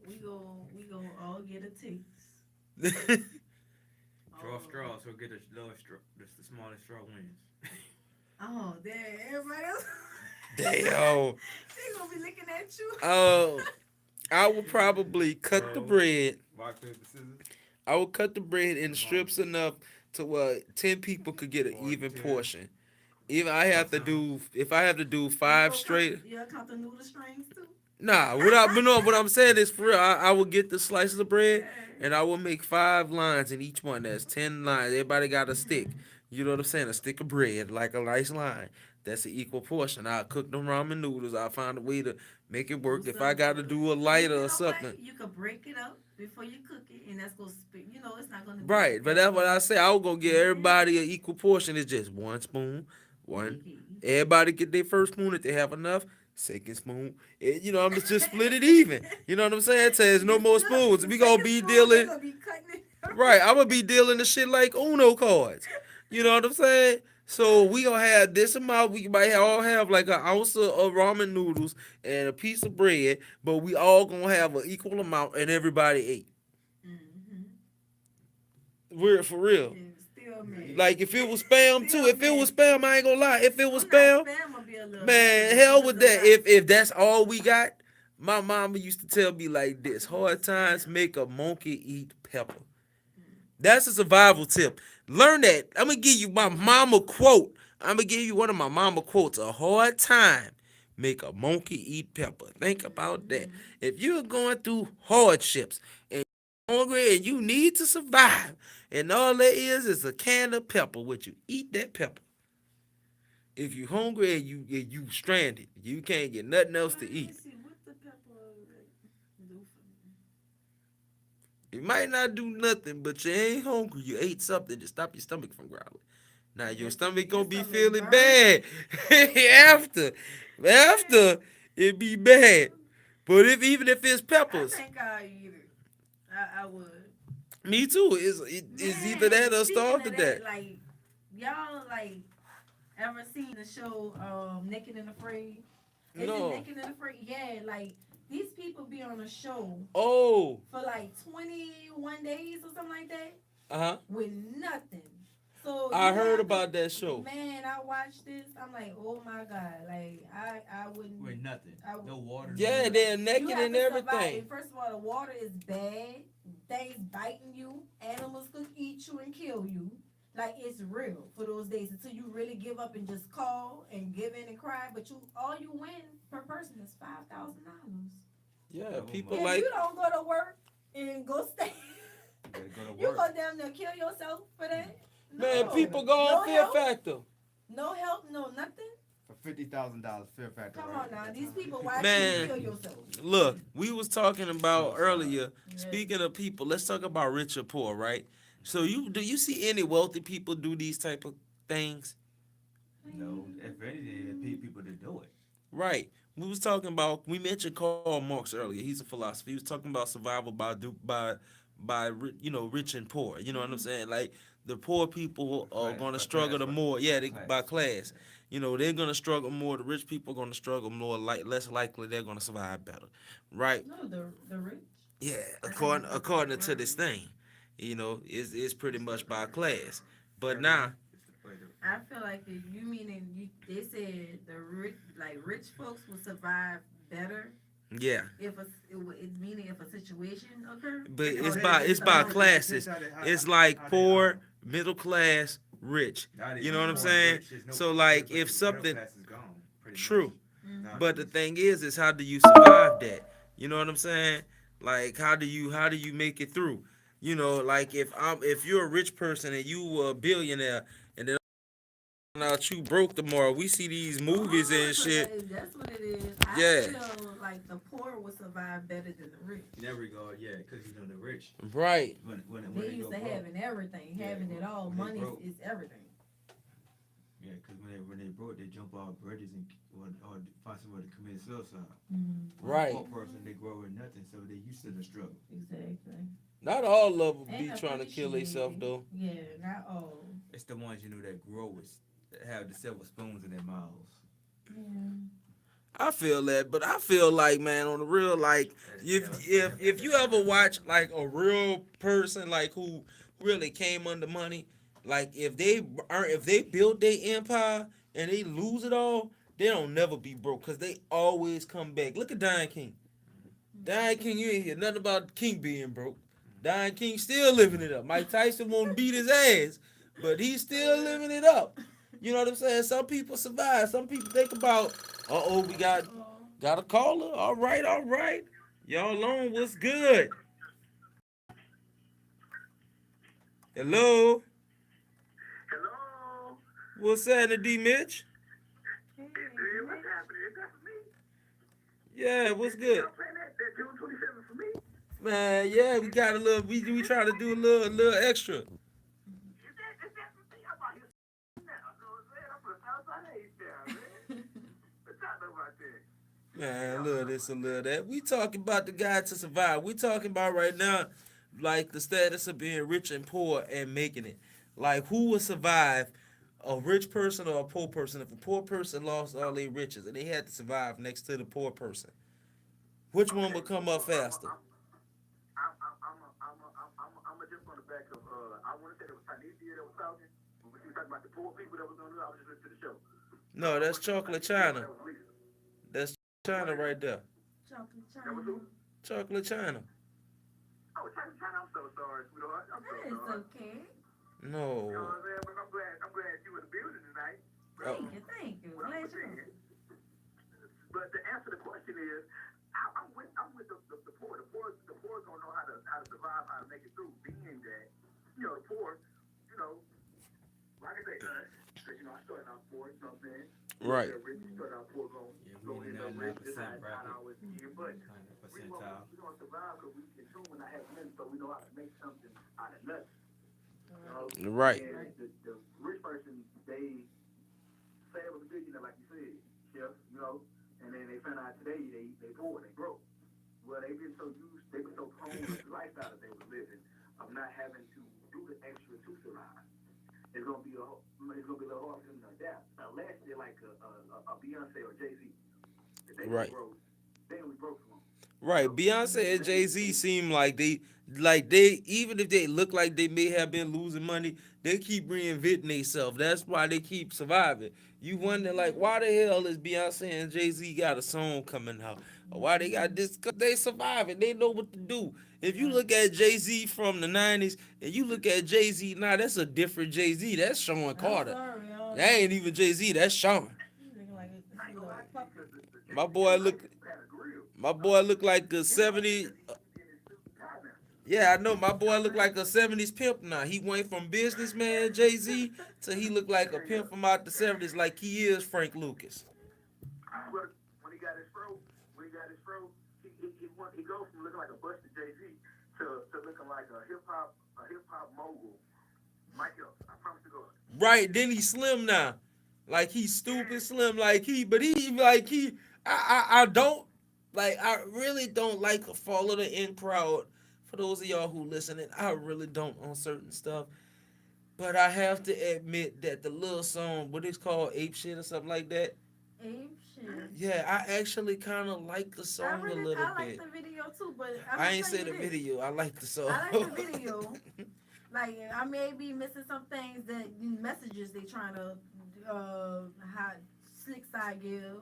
We go all get a taste. draw straws, so get the lowest straw, the smallest straw wins. Oh, there, everybody else. Damn. They gonna be looking at you. I would probably cut the bread. Rock, paper, scissors. I would cut the bread in strips enough to where 10 people could get an even portion. Even if I have to do 5 straight. You count the noodle strings too? Nah, what I'm saying is for real. I will get the slices of bread and I will make 5 lines in each one. That's 10 lines. Everybody got a stick. You know what I'm saying? A stick of bread, like a nice line. That's an equal portion. I'll cook them ramen noodles. I'll find a way to make it work. If I got to do a lighter or something. You could break it up before you cook it, and that's gonna spit. You know, it's not gonna. Right, but that's what I say. I was gonna give everybody an equal portion. It's just 1 spoon, one. Everybody get their first spoon if they have enough. Second spoon, you know, I'm just split it even. You know what I'm saying? So there's no more spoons. We gonna be dealing. Right, I'm gonna be dealing the shit like Uno cards. You know what I'm saying? So we gonna have this amount. We might all have like an ounce of ramen noodles and a piece of bread, but we all gonna have an equal amount, and everybody ate. We're for real. Like if it was Spam too, if it was Spam, I ain't gonna lie. If it was Spam, man, hell with that. If that's all we got, my mama used to tell me like this: hard times make a monkey eat pepper. That's a survival tip. Learn that. I'm gonna give you my mama quote. I'm gonna give you one of my mama quotes. A hard time make a monkey eat pepper. Think about that. If you're going through hardships and you're hungry and you need to survive, and all there is a can of pepper, would you eat that pepper? If you're hungry and you stranded, you can't get nothing else to eat. See what the pepper do for me. It might not do nothing, but you ain't hungry. You ate something to stop your stomach from growling. Now your stomach gonna be feeling bad after it be bad. But even if it's I peppers, think I'll eat it. I would. me too. It's either that or Speaking starve of to death. Like y'all ever seen the show Naked and Afraid? Is No. it Naked and Afraid? Yeah, like these people be on a show Oh. for like 21 days or something like that Uh-huh. with nothing. So I you heard have to- about that show. Man, I watched this. I'm like, oh my god, like I wouldn't. With nothing. No water. Yeah, they're You naked have and to survive. everything. And first of all, the water is bad. Things biting you. Animals could eat you and kill you. Like it's real for those days until you really give up and just call and give in and cry. But all you win per person is $5,000. Yeah, people If like you don't go to work and go stay, you go down there kill yourself for that. man, No. people go on No Fear help? Factor. No help, no nothing. For $50,000 Fear Factor. Come right? on now, these people watch Man. you kill yourself. Look, we was talking about earlier. Speaking of people, let's talk about rich or poor, right? So do you see any wealthy people do these type of things? No, if anything, it people to do it. Right. We mentioned Karl Marx earlier. He's a philosopher. He was talking about survival by rich and poor. You know what I'm saying? Like the poor people are going to struggle the more. Yeah, by class. You know, they're going to struggle more. The rich people are going to struggle more. Less likely they're going to survive better. Right? No, the rich. Yeah, according to this thing, you know, it's pretty much by class. But now, I feel like if you meaning they said the rich folks will survive better yeah, if it's meaning if a situation occurs. but it's by classes. It's like poor, middle class, rich. You know what I'm saying? So like if something true, but the thing is how do you survive that? You know what I'm saying? Like how do you make it through? You know, like if you're a rich person and you were a billionaire and then out you broke tomorrow, we see these movies and shit. That's what it is. Yeah. I feel like the poor will survive better than the rich. In that regard, yeah, because you know the rich. Right. When They they used go to broke. having everything, Yeah, having it all. when they Money broke. is everything. Yeah, because when they broke, they jump off bridges and or find somewhere to commit suicide. Right. Poor person, they grow with nothing, so they used to the struggle. Exactly. Not all of them And be trying to kill themselves though. Yeah, not all. It's the ones that grow with that have the silver spoons in their mouths. Yeah. I feel that, but I feel like, man, on the real, like if you ever watch like a real person like who really came under money, like if they build their empire and they lose it all, they don't never be broke because they always come back. Look at Diane King. Diane King, you ain't hear nothing about King being broke. Diane King still living it up. Mike Tyson won't beat his ass, but he's still living it up. You know what I'm saying? Some people survive. Some people think about, we got a caller. All right. Y'all on, what's good? Hello? Hello. What's happening, D. Mitch? What's happening? Is that for me? Yeah, what's good? Y'all playing that June 27th for me? Man, yeah, we got a little, we try to do a little extra. Is that for me? I'm out here now. You know what I'm saying? I'm from outside age down, man. What y'all know about that? Man, a little this, a little that. We talking about the guy to survive. We talking about right now, like the status of being rich and poor and making it. Like who would survive, a rich person or a poor person? If a poor person lost all their riches and they had to survive next to the poor person, which one would come up faster? I'm just on the back of, I want to say it was Tanisha that was talking. When she was talking about the poor people that was on there, I was just listening to the show. No, that's Chocolate China. That's China right there. Chocolate That was China. who? Chocolate China. Oh, China, I'm so sorry, sweetheart. I'm so That is sorry. okay. You know No. what I'm saying? But I'm glad you in the building tonight. Oh. Thank you. What I'm Glad you saying, know. but to answer the question is, I'm with the poor. The poor don't know how to survive, how to make it through. Being that, the poor, like I say, because I started out poor. You know what I'm saying? Right. Rich started out poor, going we in end the up rich. Just 99% how I bracket. always did. But 100 we percentile. gonna survive because we can tune when I have nothing, so we know how to make something out of nothing. Right. And the rich person, they say it was a billionaire, like you said, Chef, and then they found out today they poor, they broke. Well, they've been so prone to the lifestyle that they were living of not having to do the extra to survive. It's gonna be a little hard for them to adapt unless they're like a Beyonce or Jay-Z. If they Right. broke, then we broke for them. Right. Beyonce and Jay-Z seem like they even if they look like they may have been losing money, they keep reinventing themselves. That's why they keep surviving. You wonder like why the hell is Beyonce and Jay-Z got a song coming out? Or why they got this? Cause they surviving. They know what to do. If you look at Jay-Z from the 90s and you look at Jay-Z now, that's a different Jay-Z. That's Sean Carter. Sorry, That ain't even Jay-Z, that's Sean. My boy look like a 70. Yeah, I know. My boy look like a 70s pimp now. He went from businessman Jay-Z to he look like a pimp from out the 70s like he is Frank Lucas. When he got his fro, he goes from looking like a busted Jay-Z to looking like a hip hop mogul. Mike Epps, I promise to God. Right, then he slim now. Like he's stupid slim I don't I really don't like a follow the in crowd. For those of y'all who listening, I really don't on certain stuff. But I have to admit that the little song, what it's called, Ape Shit or something like that. Ape Shit. Yeah, I actually kind of like the song a little I like bit. the video too, but I ain't say the video. I like the song. I like the video. Like I may be missing some things that messages they trying to how slick side give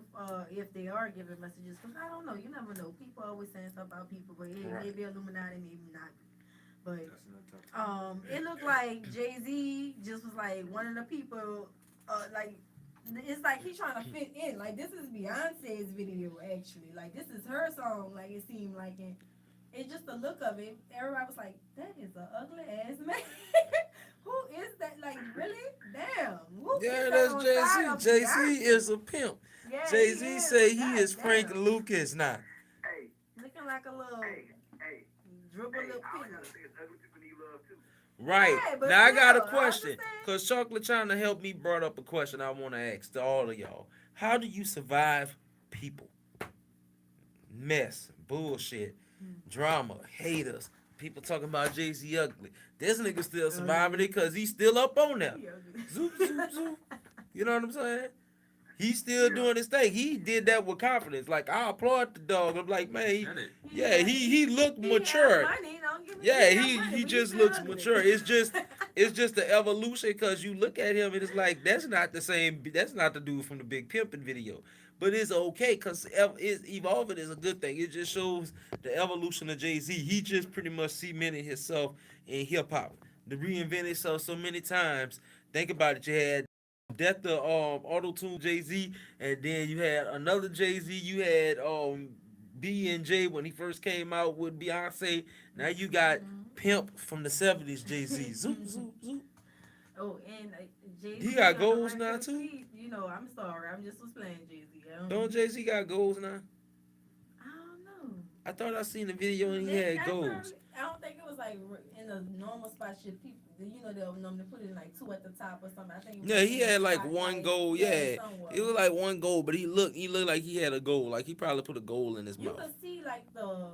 if they are giving messages, because I don't know, you never know, people always saying stuff about people, but it may be Illuminati, maybe not, but it looked like Jay-Z just was like one of the people like it's like he's trying to fit in, like this is Beyonce's video actually, like this is her song, like it seemed like it. It's just the look of it. Everybody was like, "That is an ugly ass man." Who is that? Like, really? Damn. Who Yeah, is that that's Jay-Z. Jay-Z is a pimp. Yeah, Jay-Z say he God is damn. Frank Lucas now. Hey, looking like a little dribble little I pig. gotta say it's ugly people need love too. Right. Yeah, but Now I got a still, I question. understand. Because Chocolate trying to help me brought up a question I want to ask to all of y'all. How do you survive people? Mess, bullshit, drama, haters, people talking about Jay-Z ugly. This nigga still surviving it because he's still up on there. Zoop, zoop, zoop. You know what I'm saying? He's still doing his thing. He did that with confidence. Like, I applaud the dog. I'm like, man, he looked mature. Money, don't give me Yeah, money, he but just still looks ugly. mature. It's just the evolution, because you look at him and it's like that's not the same. That's not the dude from the Big Pimpin' video. But it's okay because it's evolving is a good thing. It just shows the evolution of Jay-Z. He just pretty much cemented himself in hip hop. To reinvent himself so many times. Think about it. You had Death to Auto-Tune Jay-Z, and then you had another Jay-Z. You had B and J when he first came out with Beyonce. Now you got Pimp from the 70s Jay-Z. Zoop, zoop, zoop. Oh, and Jay-Z. He got on the goals right now, foot, too? You know, I'm sorry. I'm just was playing Jay-Z. Don't Jay-Z got goals now? I don't know. I thought I seen the video and he had goals. I don't think it was like in a normal spot. Shit, people, they'll normally put it like 2 at the top or something. I think. Yeah, he had like one like, goal. Yeah, somewhere. it was like one goal, but he looked like he had a goal. Like he probably put a goal in his You mouth. could see like the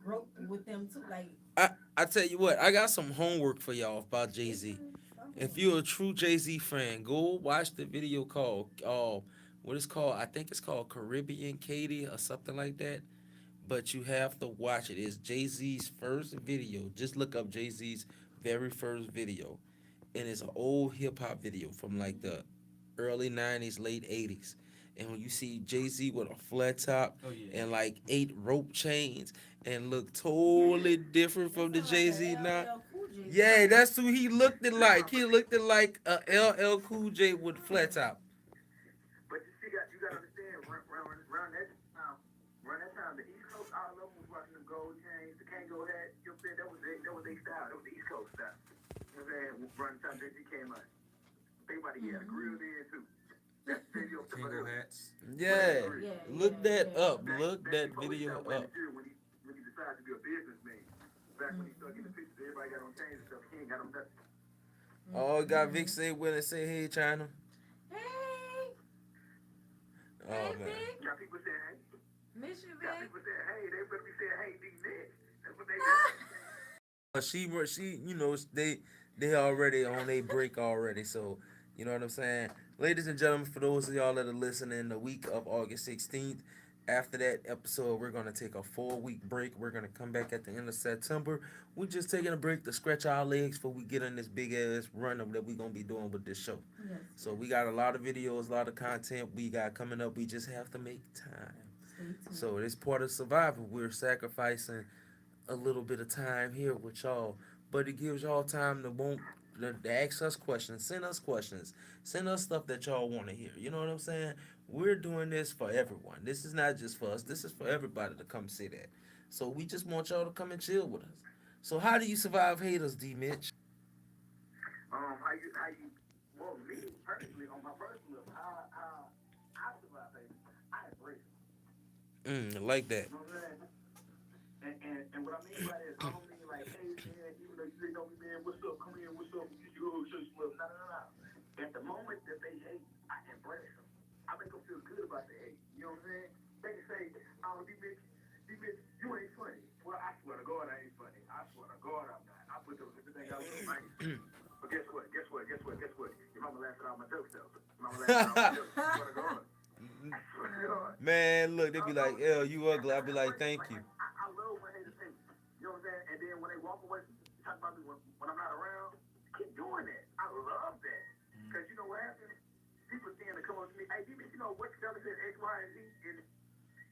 growth with them too. Like I tell you what, I got some homework for y'all about Jay-Z. If you're a true Jay-Z fan, go watch the video called what it's called. I think it's called Caribbean Katie or something like that. But you have to watch it. It's Jay-Z's first video. Just look up Jay-Z's very first video. And it's an old hip-hop video from like the early 90s, late 80s. And when you see Jay-Z with a flat top and like 8 rope chains and look totally different from the Jay-Z now. Yeah, that's who he looked it like. He looked it like a LL Cool J with flat top. But you got to understand, around that time, the East Coast, all of them was rocking the gold chains, the Kango hat. You know what I'm saying? That was their style. That was the East Coast style. You know what I'm saying? Around the time JG came out. Think about it, he had a grill there too. That's the video. Kango hats. Yeah. Look that up. Back- Look back that before he video started wearing up. the jewelry, when he decided to be a businessman. Back when he started getting the pictures, everybody got on chains and stuff. He ain't got on nothing. Oh, got Vic say well and say hey China. Hey, Oh hey, man. Vic. Got people saying, hey. Miss you, Got Vic. people saying, hey. They better be saying, hey, D Nick. That's what they She you know they already on a break already, so you know what I'm saying. Ladies and gentlemen, for those of y'all that are listening, the week of August 16th, after that episode, we're gonna take a 4-week break. We're gonna come back at the end of September. We're just taking a break to stretch our legs before we get on this big ass run of that we're gonna be doing with this show. Yes. So we got a lot of videos, a lot of content we got coming up. We just have to make time. Stay tuned. So this part of survival, we're sacrificing a little bit of time here with y'all, but it gives y'all time to ask us questions, send us stuff that y'all want to hear. You know what I'm saying? We're doing this for everyone. This is not just for us. This is for everybody to come see that. So we just want y'all to come and chill with us. So how do you survive haters, D. Mitch? Well, me personally, on my personal level, how I survive, baby, I embrace it. I like that. You know what I'm saying? And what I mean by that is, I don't mean like, hey, man, even though you say, don't be man, what's up, come in, what's up, you go, show you some love. No. At the moment that they hate, I embrace them. I make them feel good about the hate. You know what I'm saying? They can say, oh, D-Mitch, you ain't funny. Well, I swear to God, I ain't funny. I swear to God, I'm not. I put those everything out with my But guess what? Your mama laughed at all my jokes, though. Your mama laughed at all my jokes. I swear to God. I swear to God. Man, look, they be like, "L, you ugly." I be like, "Thank you." I love when haters hate. You know what I'm saying? And then when they walk away, talk about me when I'm not around, keep doing that. I love that. Because you know what happens? People tend to come up to me, hey, you know what the said X, Y, and Z? And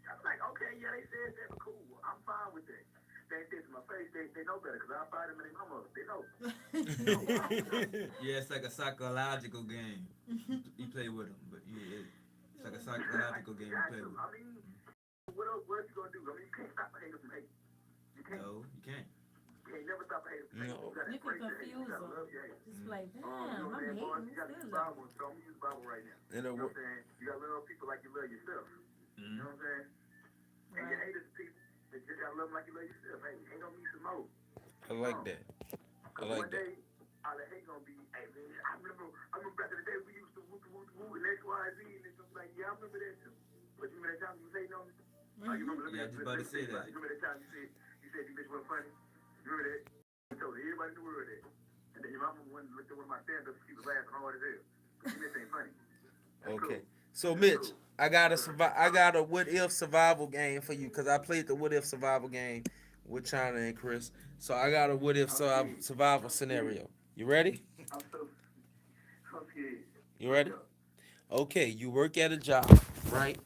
I'm like, okay, yeah, they said that, but cool. I'm fine with that. They said to my face, they know better because I fight them and they mama. They know. Yeah, it's like a psychological game. You play with them, but yeah, it's like a psychological game you play with. I mean, what else you gonna do? I mean, you can't stop a hater from hating. You can't. No, you can't. You can't never stop a hater from hating. No. You gotta You can embrace your hate. You confuse gotta them. love your hate. Just like, You damn, know what I'm I'm saying, boy? hating. You gotta use Still the love. Bible, so I'm gonna use the Bible right now. And You know what I'm saying? You gotta love people like you love yourself. You know what I'm saying? And your haters are people that just gotta love them like you love yourself. Hey, hate on me some more. I like that. I like One that. day, all the hate gonna be, hey man, I remember back in the day we used to whoop and X, Y, Z, and it's just like, yeah, I remember that too. But you remember that time you was hating on me? Oh, you remember? Yeah, I was about to say that. You remember that time you said you bitch wasn't funny? You remember that? I told everybody in the world that. And then your mama went and looked at one of my stand-ups and she was laughing hard as hell. You bitch ain't funny. That's Okay. cool. So Mitch, I got a what if survival game for you because I played the what if survival game with China and Chris. So I got a what if survival scenario. You ready? I'm scared. You ready? Okay, you work at a job, right?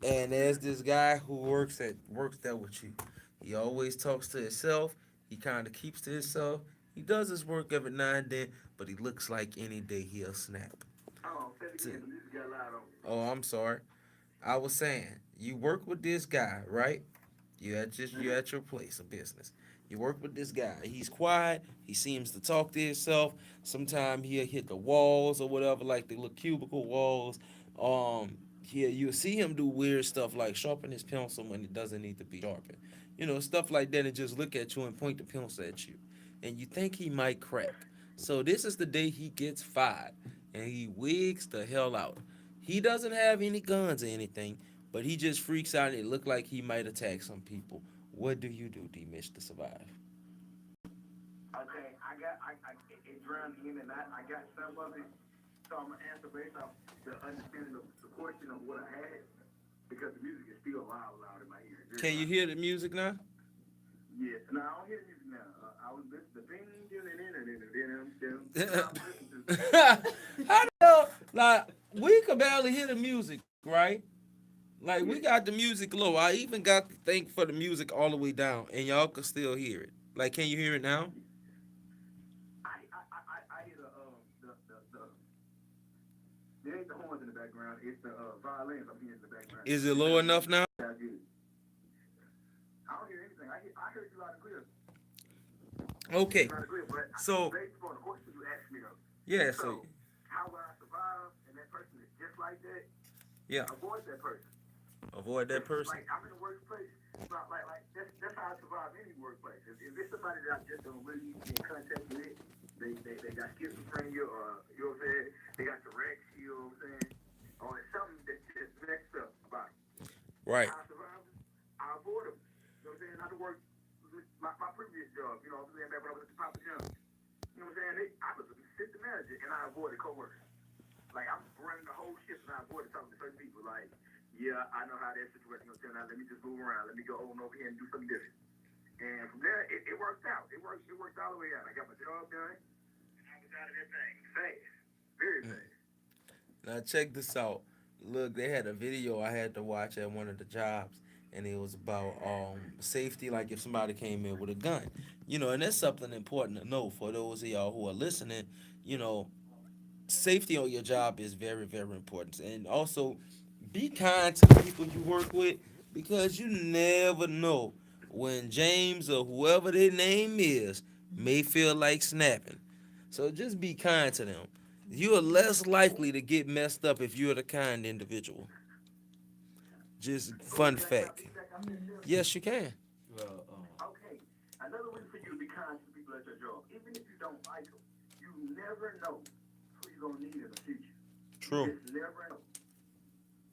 And there's this guy who works there with you. He always talks to himself. He kind of keeps to himself. He does his work every now and then, but he looks like any day he'll snap. Oh, say it again. This got loud on. Oh, I'm sorry. I was saying, you work with this guy, right? You at your place of business. You work with this guy. He's quiet. He seems to talk to himself. Sometimes he'll hit the walls or whatever, like the little cubicle walls. You'll see him do weird stuff like sharpen his pencil when it doesn't need to be sharpened. You know, stuff like that, and just look at you and point the pencil at you. And you think he might crack. So this is the day he gets fired, and he wigs the hell out. He doesn't have any guns or anything, but he just freaks out and it looked like he might attack some people. What do you do, D. Mitch, to survive? Okay, it drowned in and I got some of it, so I'm gonna answer based off the understanding of the question of what I had, because the music is still loud in my ear. Can you hear the music now? Yes, no, I don't hear the music now. I was listening to How the hell? Like, we could barely hear the music, right? Like, we got the music low. I even got the thing for the music all the way down, and y'all could still hear it. Like, can you hear it now? horns in the background. It's the violins I'm hearing in the background. Is it low enough now? Sound good. I don't hear anything. I heard you loud and clear. Okay. Loud and clear, but So based upon the question you asked me though. yeah, So so how will I survive? And that person is just like that. yeah, Avoid that person. avoid that person. Like I'm in the workplace. Like that's how I survive any workplace. If it's somebody that I just don't really be in contact with, they got schizophrenia or you know what I'm saying? They got Tourette's, you know what I'm saying? Or it's something that's just messed up about them. Right. I survive them. I avoid them. You know what I'm saying? I had to work my previous job, you know what I'm saying, back when I was at the Papa John's. You know what I'm saying? I was an assistant manager and I avoided coworkers. Like I'm running the whole shift and I avoided talking to certain people. Like, yeah, I know how that situation gonna turn out. Let me just move around. Let me go over here and do something different. And from there, it worked out. It worked all the way out. I got my job done. And I was out of that thing fast, very fast. Now check this out. Look, they had a video I had to watch at one of the jobs, and it was about safety, like if somebody came in with a gun, and that's something important to know for those of y'all who are listening. You know, safety on your job is very, very important, and also be kind to the people you work with because you never know when James or whoever their name is may feel like snapping. So just be kind to them. You are less likely to get messed up if you're the kind individual. Just fun fact. Yes, you can. Well, Okay, another way for you to be kind to people at your job, even if you don't like them, you never know who you're gonna need in the future. True. You just never know.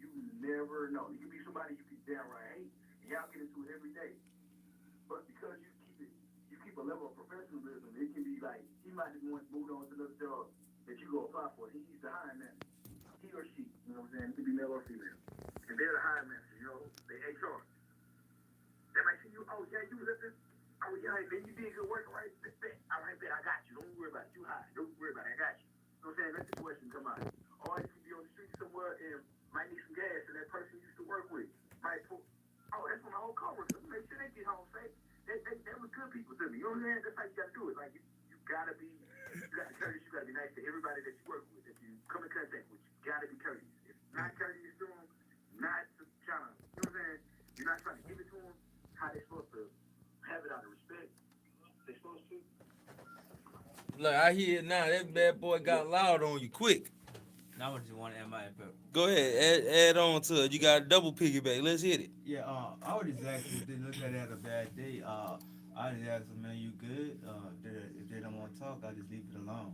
You never know. You can be somebody you can downright hate, and y'all get into it every day. But because you keep a level of professionalism, it can be like he might just want to move on to another job that you go apply for. He's the hiring manager. He or she, you know what I'm saying? It could be male or female. And they're the hiring manager, they HR. They might see you, oh yeah, you was at this, oh yeah, man, you did good work, right? All right, bet I got you. Don't worry about it. You high. Don't worry about it. I got you. You know what I'm saying? That situation come out. Or you could be on the street somewhere and might need some gas, and that person you used to work with might pull, oh, that's one of my old coworkers. Make sure they get home safe. They were good people to me. You know what I'm saying? That's how you gotta do it. Like you gotta be courteous. You gotta be nice to everybody that you work with, that you come in contact with. You gotta be courteous. If not courteous to them, not trying to, you know what I'm saying? You're not trying to give it to them how they're supposed to have it out of respect. They're supposed to. Look, I hear it now. That bad boy got loud on you quick. now I just want to add my input. Go ahead, add on to it. You got a double piggyback. Let's hit it. Yeah, I would just ask if they look at it as a bad day. I just ask them, man, you good? If they don't want to talk, I just leave it alone,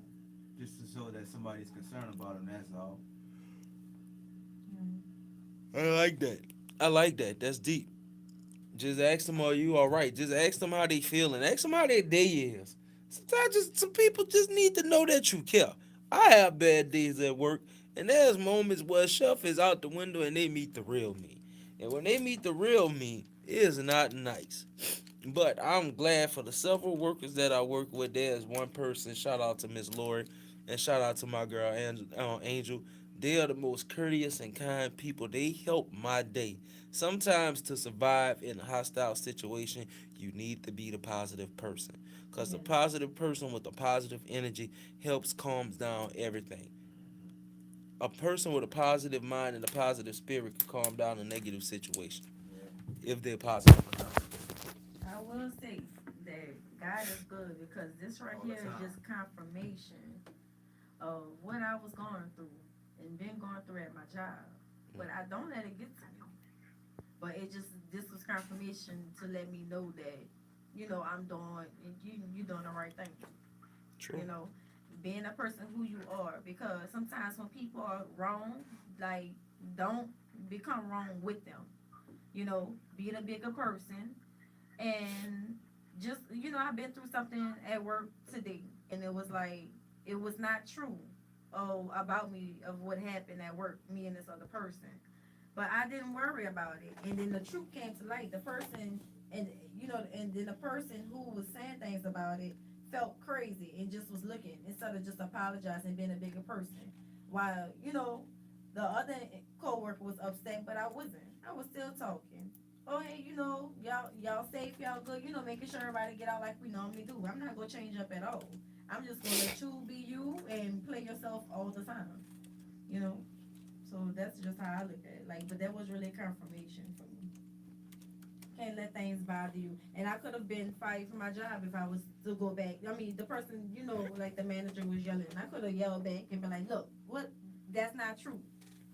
just to show that somebody's concerned about them. That's all. I like that. That's deep. Just ask them, are you all right? Just ask them how they feeling. Ask them how their day is. Sometimes some people just need to know that you care. I have bad days at work, and there's moments where Chef is out the window and they meet the real me. And when they meet the real me, it is not nice. But I'm glad for the several workers that I work with. There's one person, shout out to Miss Lori, and shout out to my girl Angel. They are the most courteous and kind people. They help my day. Sometimes to survive in a hostile situation, you need to be the positive person. Because the positive person with the positive energy helps calms down everything. A person with a positive mind and a positive spirit can calm down a negative situation. If they're positive enough. I will say that God is good because this right here is just confirmation of what I was going through and been going through at my job. But I don't let it get to me. But this was confirmation to let me know that, I'm doing, you doing the right thing. True. Being a person who you are. Because sometimes when people are wrong, like, don't become wrong with them. Be the bigger person. And just, I've been through something at work today. And it was like, it was not true about me, of what happened at work, me and this other person. But I didn't worry about it. And then the truth came to light. The person, and then the person who was saying things about it felt crazy and just was looking instead of just apologizing and being a bigger person. While, the other co-worker was upset, but I wasn't. I was still talking. Oh, hey, y'all safe, y'all good, making sure everybody get out like we normally do. I'm not going to change up at all. I'm just going to let you be you and play yourself all the time, So that's just how I look at it. Like, but that was really confirmation for me. Can't let things bother you. And I could have been fired from my job if I was to go back. I mean, the person, like the manager was yelling. I could have yelled back and been like, look, what? That's not true.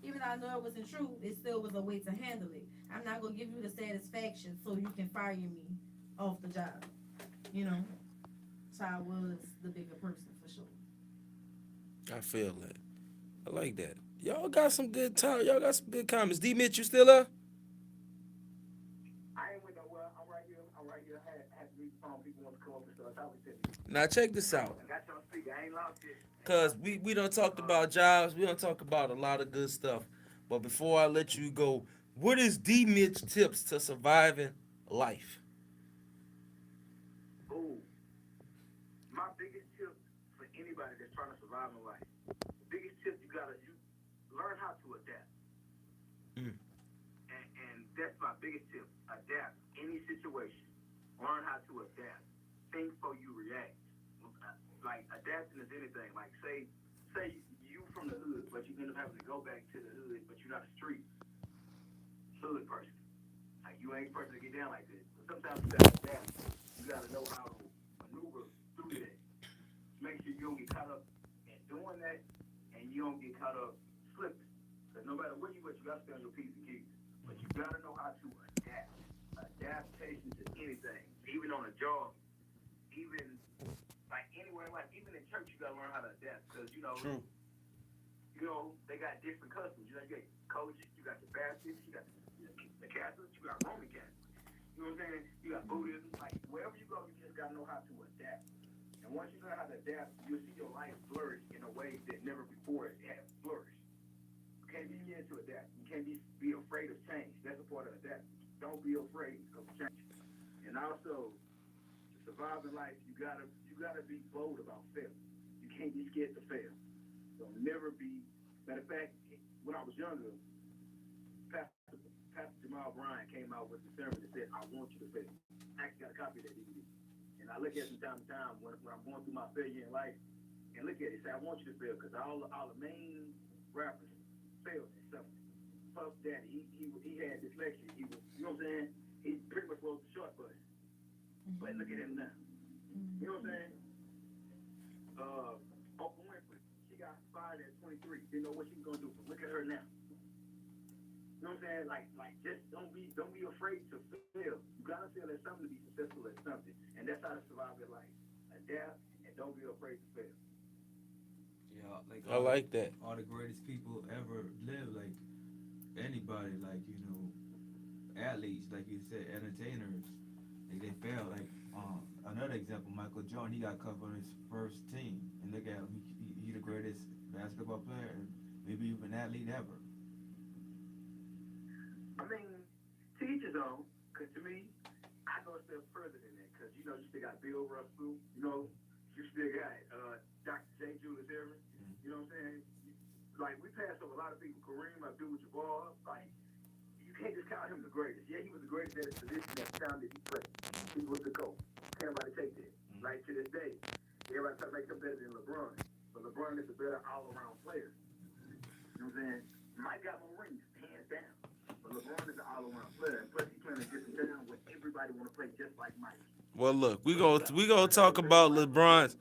Even though I know it wasn't true, it still was a way to handle it. I'm not going to give you the satisfaction so you can fire me off the job. You know? So I was the bigger person for sure. I feel that. I like that. Y'all got some good time. Y'all got some good comments. D Mitch, you still up? I ain't with nowhere. I'm right here. Had to read the phone. People want to come up and stuff. I was telling you. Now check this out. I got y'all speaker. I ain't lost it. Cause we done talked about jobs. We done talked about a lot of good stuff. But before I let you go, what is D Mitch tips to surviving life? Ooh. My biggest tip for anybody that's trying to survive in life, the biggest tip you learn how to adapt. And that's my biggest tip. Adapt any situation. Learn how to adapt. Think before you react. Like adapting is anything. Like say you from the hood, but you end up having to go back to the hood, but you're not a street hood person. Like you ain't the person to get down like this. But sometimes you gotta adapt. You gotta know how to maneuver through that. Make sure you don't get caught up in doing that, and you don't get caught up slipping. Because no matter where you at, you gotta stay on your P's and Q's. But you gotta know how to adapt. Adaptation to anything, even on a job, even like anywhere in life, even in church, you gotta learn how to adapt. Because True. They got different customs. You got coaches, you got the Baptists, you got the Catholics, you got Roman Catholics. You know what I'm saying? You got Buddhism. Like wherever you go, you just gotta know how to adapt. And once you learn how to adapt, you'll see your life flourish in a way that never before it has flourished. You can't be scared to adapt. You can't be afraid of change. That's a part of adapting. Don't be afraid of change. And also, to survive in life, you gotta be bold about failure. You can't be scared to fail. So never be. Matter of fact, when I was younger, Pastor Jamal Bryan came out with the sermon that said, "I want you to fail." I actually got a copy of that DVD. And I look at it from time to time when I'm going through my failure in life, and look at it, say, "I want you to fail," because all the main rappers failed at something. Puff Daddy, he had dyslexia. He was, you know what I'm saying? He pretty much rode the short bus. But look at him now. You know what I'm saying? Oprah Winfrey, she got fired at 23. Didn't know what she was gonna do. But look at her now. You know what I'm saying? Like just don't be afraid to fail. You gotta fail at something to be successful at something. And that's how to survive your life. Adapt and don't be afraid to fail. Yeah, like I like that. All the greatest people ever lived, like anybody, like athletes, like you said, entertainers, like they failed. Like another example, Michael Jordan, he got cut from his first team, and look at him, he the greatest basketball player and maybe even athlete ever. I mean, to each his own. Cause to me, I go a step further than that. Cause you still got Bill Russell. You still got Dr. J. Julius Erving. You know what I'm saying? Like we passed over a lot of people. Kareem Abdul-Jabbar. Like you can't just count him the greatest. Yeah, he was the greatest at his position at the time that he played. He was the coach. Can't nobody take that. Like to this day, everybody try to make him better than LeBron. But LeBron is a better all-around player. You know what I'm saying? Mike got more rings, hands down. But LeBron is an all-around player. And plus, he's playing a different down where everybody want to play just like Mike. Well, look, we gonna talk about LeBron's.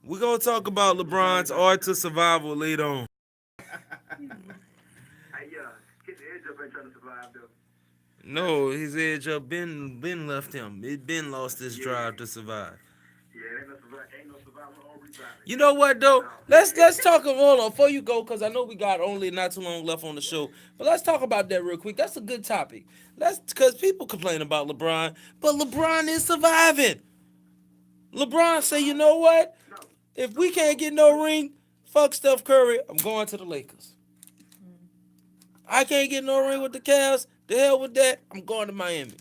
We gonna talk about LeBron's art to survival later on. His edge up ain't trying to survive though. No, his edge up been left him. It been lost his drive to survive. Yeah, ain't no survival or revival. You know what though? Let's talk. Hold on, before you go, because I know we got only not too long left on the show. But let's talk about that real quick. That's a good topic. Because people complain about LeBron, but LeBron is surviving. LeBron say, you know what? If we can't get no ring, fuck Steph Curry. I'm going to the Lakers. I can't get no ring with the Cavs. The hell with that. I'm going to Miami.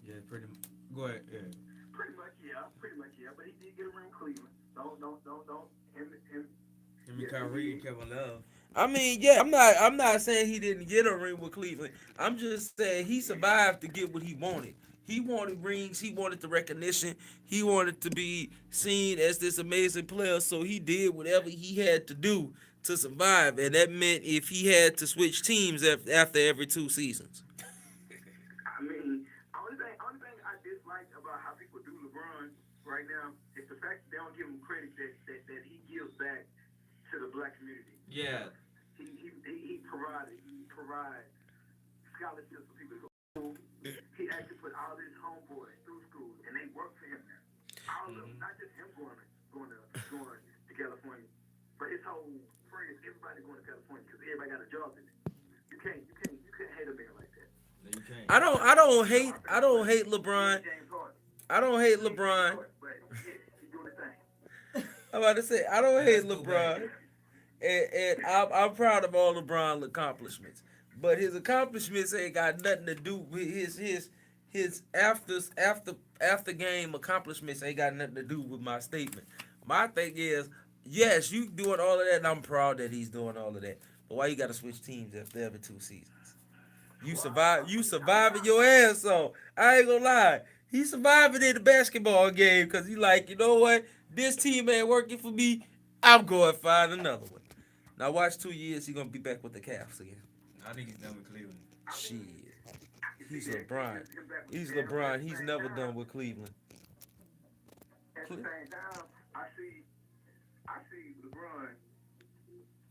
Yeah, pretty much. Go ahead. Yeah. Pretty much, yeah. But he did get a ring with Cleveland. Don't. Him and Kyrie and Kevin Love. I mean, yeah, I'm not saying he didn't get a ring with Cleveland. I'm just saying he survived to get what he wanted. He wanted rings. He wanted the recognition. He wanted to be seen as this amazing player. So he did whatever he had to do to survive, and that meant if he had to switch teams after every 2 seasons. I mean, only thing I dislike about how people do LeBron right now is the fact that they don't give him credit that he gives back to the black community. Yeah. He provides scholarships for people to go to school. He actually put all his homeboys through school, and they work for him now. All of them, not just him going to California, but his whole friends, everybody going to California because everybody got a job in it. You can't hate a man like that. No, you can't. I don't hate LeBron. I don't hate LeBron. I'm about to say I don't hate LeBron, and I'm proud of all LeBron's accomplishments. But his accomplishments ain't got nothing to do with his after game accomplishments ain't got nothing to do with my statement. My thing is, yes, you doing all of that, and I'm proud that he's doing all of that. But why you got to switch teams after every 2 seasons? You surviving your ass off. I ain't gonna lie. He surviving in the basketball game because he like, you know what? This team ain't working for me. I'm going to find another one. Now watch 2 years, he gonna be back with the Cavs again. I think he's done with Cleveland. Shit. He's LeBron. He's LeBron. He's never done with Cleveland. At the same time, I see LeBron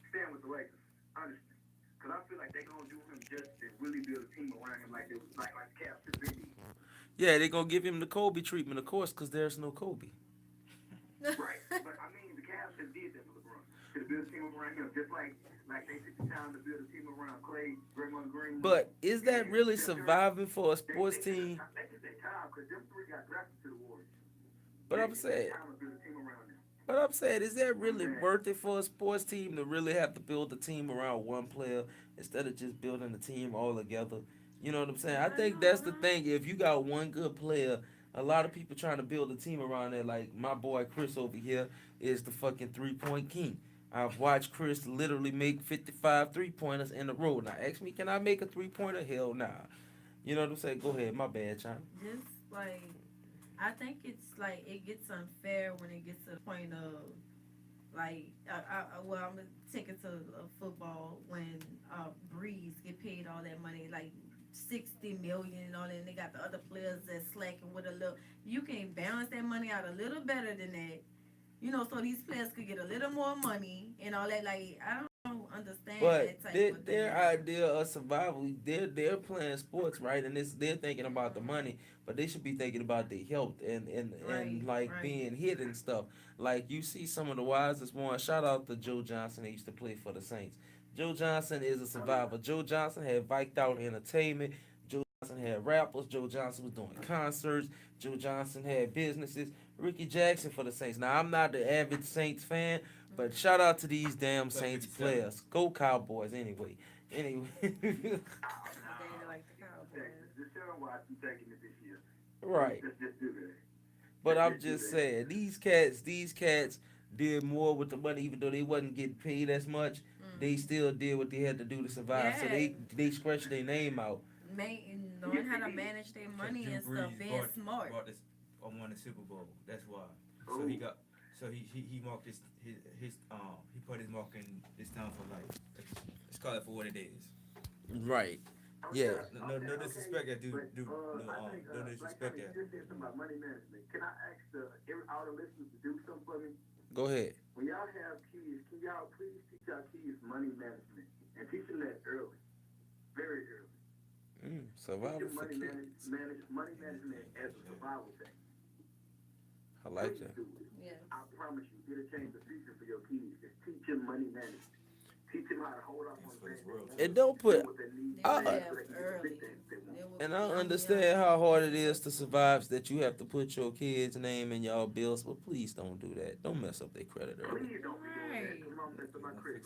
staying with the Lakers, honestly. Because I feel like they're going to do him justice and really build a team around him like the Cavs should be. Yeah, they're going to give him the Kobe treatment, of course, because there's no Kobe. Right. But, I mean, the Cavs have did that for LeBron. To build a team around him, just like they took the time to build a team around Clay, Draymond Green. But is that really surviving for a sports team? They took their time because them three got drafted to the Warriors. But I'm saying, is that really worth it for a sports team to really have to build a team around one player instead of just building a team all together? You know what I'm saying? I think that's the thing. If you got one good player, a lot of people trying to build a team around it. Like my boy Chris over here is the fucking 3-point king. I've watched Chris literally make 55 3-pointers in a row. Now, ask me, can I make a 3-pointer? Hell nah. You know what I'm saying? Go ahead. My bad, China. Just like, I think it's like it gets unfair when it gets to the point of like, I'm gonna take it to football when Breeze get paid all that money, like 60 million and all that, and they got the other players that slacking with a little. You can balance that money out a little better than that, you know, so these players could get a little more money and all that. Like, I don't understand But that type of their thing. idea of survival, they're playing sports, right? And they're thinking about the money, but they should be thinking about their health and like being hit and stuff. Like you see some of the wisest ones. Shout out to Joe Johnson. He used to play for the Saints. Joe Johnson is a survivor. Joe Johnson had Viked Out Entertainment. Joe Johnson had rappers. Joe Johnson was doing concerts. Joe Johnson had businesses. Ricky Jackson for the Saints. Now I'm not the avid Saints fan, but shout out to these damn Saints players. Go Cowboys anyway. Right. But I'm just saying, these cats did more with the money, even though they wasn't getting paid as much. They still did what they had to do to survive. So they scratched their name out. Knowing how to manage their money and stuff, being smart. Won the Super Bowl. That's why. So he got. So he marked his he put his mark in this town for life. Let's call it for what it is. Right. Yeah. No disrespect that dude. No disrespect that. You said something about money management. Can I ask all the listeners to do something for me? Go ahead. When y'all have kids, can y'all please teach y'all kids money management and teach them that early, very early. Survival teach them for kids. Money management as a survival thing. I like that. Yes. I promise you, it'll change the future for your kids. Just teach them money management. Teach them how to hold off on things. And don't put. Early. And I understand how hard it is to survive, that you have to put your kid's name in y'all bills, but please don't do that. Don't mess up their credit early. Please don't be doing that. Come on, mess up my credit.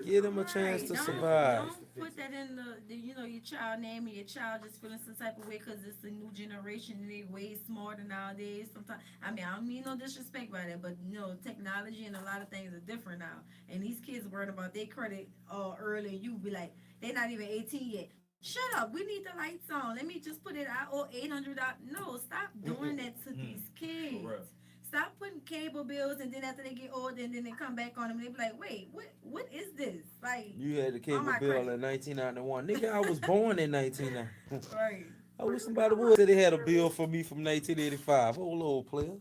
Give them a chance to survive. Don't put that in your child name, and your child just feeling some type of way because it's a new generation and they way smarter nowadays. Sometimes, I don't mean no disrespect by that, but technology and a lot of things are different now. And these kids worried about their credit early, and you be like, they're not even 18 yet. Shut up, we need the lights on. Let me just put it out. $800. No, stop doing that to these kids. stop putting cable bills, and then after they get older, and then they come back on them, they be like, wait, what is this? Like, You had the cable my bill credit. in 1991. Nigga, I was born in 1990. Right. I wish somebody would say they had a bill for me from 1985. Old old player.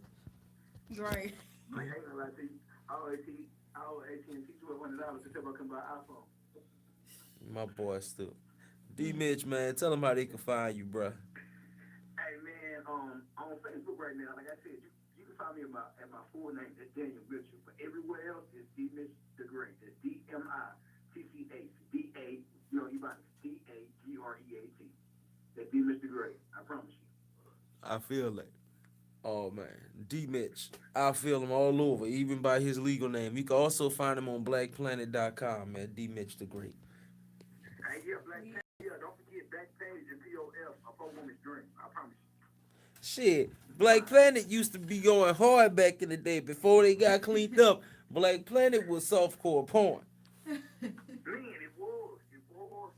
Right. Like, I ain't gonna lie to you. I owe AT&T $1,200 to tell me I can buy an iPhone. My boy still. D Mitch, man, tell them how they can find you, bruh. Hey man, on Facebook right now, like I said, you can find me at my full name, that's Daniel Mitchell. But everywhere else is D Mitch the Great. That's DMITCHDA. You know, you find DAGREAT. That's D Mitch the Great. I promise you. I feel that. Oh man, D Mitch. I feel him all over, even by his legal name. You can also find him on blackplanet.com, man. D Mitch the Great. Hey, yeah, Black Panther. Yeah, don't forget Backpage and POF, a poor woman's dream. I promise you. Shit, Black Planet used to be going hard back in the day before they got cleaned up. Black Planet was softcore porn. Man, it was.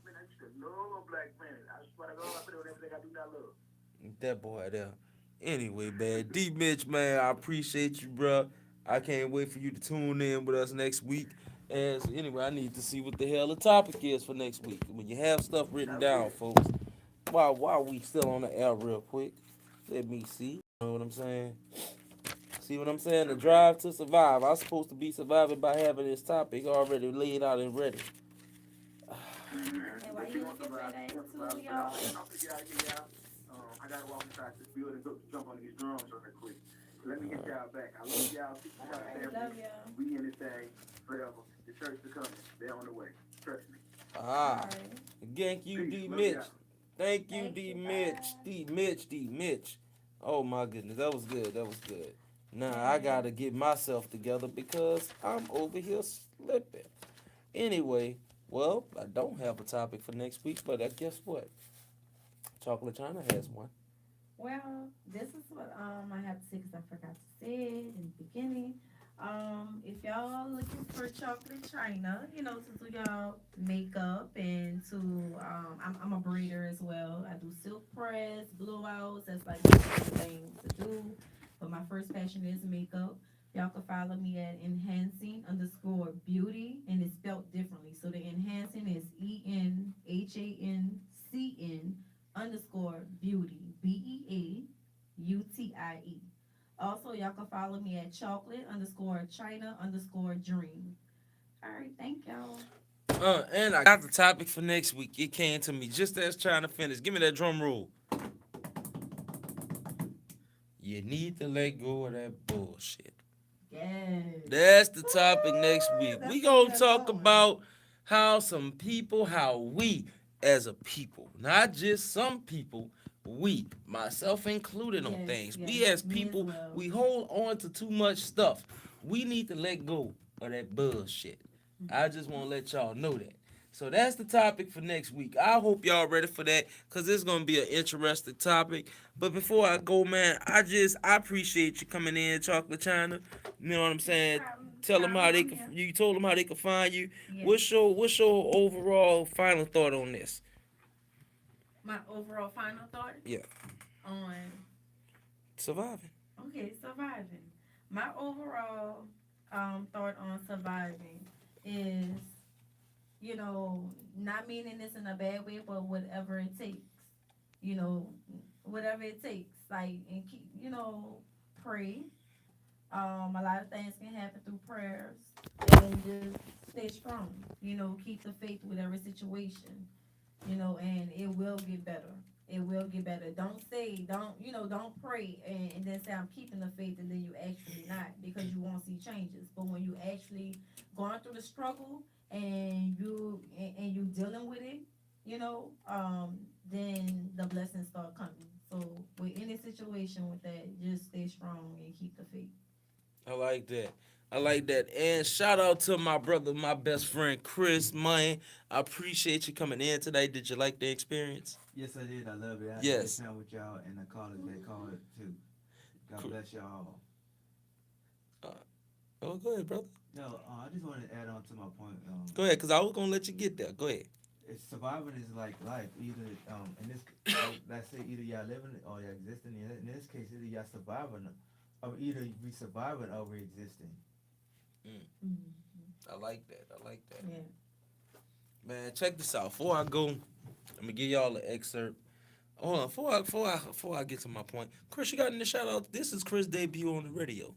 Man, I used to love Black Planet. I swear to God, I put it on everything I do not love. That boy there. Anyway, man, D Mitch, man, I appreciate you, bro. I can't wait for you to tune in with us next week. And so anyway, I need to see what the hell the topic is for next week. When you have stuff written down, folks. While we still on the air real quick, let me see. You know what I'm saying? See what I'm saying? The drive to survive. I was supposed to be surviving by having this topic already laid out and ready. And why you looking for that too, y'all? I gotta walk inside this building, go jump on these drums real quick. Let me get y'all back. I love y'all. Love y'all. We in this thing forever. The church is coming. They're on the way. Trust me. Thank you, D Mitch. Thank you, D Mitch. D Mitch. Oh my goodness, that was good. Now I gotta get myself together because I'm over here slipping. Anyway, well, I don't have a topic for next week, but guess what? Chocolate China has one. Well, this is what I have to say because I forgot to say it in the beginning. If y'all looking for chocolate china, you know, to do y'all makeup and to I'm a braider as well. I do silk press, blowouts. That's like the thing to do. But my first passion is makeup. Y'all can follow me at enhancing_beauty, and it's spelled differently. So the enhancing is ENHANCN_beauty, BEAUTIE. Also, y'all can follow me at chocolate_china_dream. All right, thank y'all. And I got the topic for next week. It came to me just as trying to finish. Give me that drum roll. You need to let go of that bullshit. Yes. That's the topic next week. That's We gonna a good talk one. about how we as a people, not just some people, we, myself included, on Yes, things. yes, We as me as people, well. we hold on to too much stuff. We need to let go of that bullshit. I just want to let y'all know that. So that's the topic for next week. I hope y'all ready for that because it's going to be an interesting topic. But before I go, man, I appreciate you coming in, Chocolate China. You know what I'm saying? Tell them how they can. You told them how they can find you. Yes. What's your overall final thought on this? My overall final thought? Yeah. On Surviving. Okay, surviving. My overall thought on surviving is, you know, not meaning this in a bad way, but whatever it takes. You know, whatever it takes. Like, and keep, you know, pray. A lot of things can happen through prayers. And just stay strong. You know, keep the faith with every situation. You know, and it will get better. It will get better. Don't pray and then say I'm keeping the faith and then you actually not, because you won't see changes. But when you actually going through the struggle and you dealing with it, you know, then the blessings start coming. So with any situation with that, just stay strong and keep the faith. I like that. And shout out to my brother, my best friend, Chris Money. I appreciate you coming in today. Did you like the experience? Yes, I did. I love it. I Yes. had a with y'all and the callers that called too. God bless y'all. Oh, go ahead, brother. No, I just wanted to add on to my point. Go ahead, because I was going to let you get there. Go ahead. Surviving is like life. Either in this, let's say either y'all living it or y'all existing. In this case, either y'all surviving of either we surviving or we existing. I like that. I like that. Yeah. Man, check this out. Before I go, I'm gonna give y'all an excerpt. Hold on, before I get to my point, Chris, you got any shout outs? This is Chris' debut on the radio.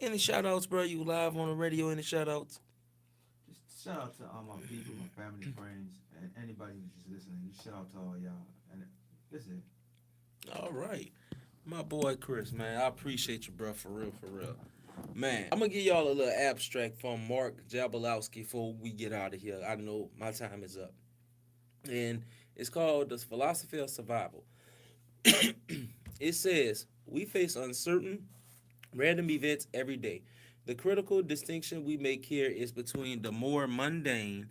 Any shout outs, bro? You live on the radio? Any shout outs? Just shout out to all my people, my family, friends, and anybody who's just listening. Just shout out to all y'all. And that's it. All right, my boy Chris, man, I appreciate you, bro, for real, for real. Man, I'm gonna give y'all a little abstract from Mark Jablowski before we get out of here. I know my time is up, and it's called "The Philosophy of Survival." It says we face uncertain, random events every day. The critical distinction we make here is between the more mundane,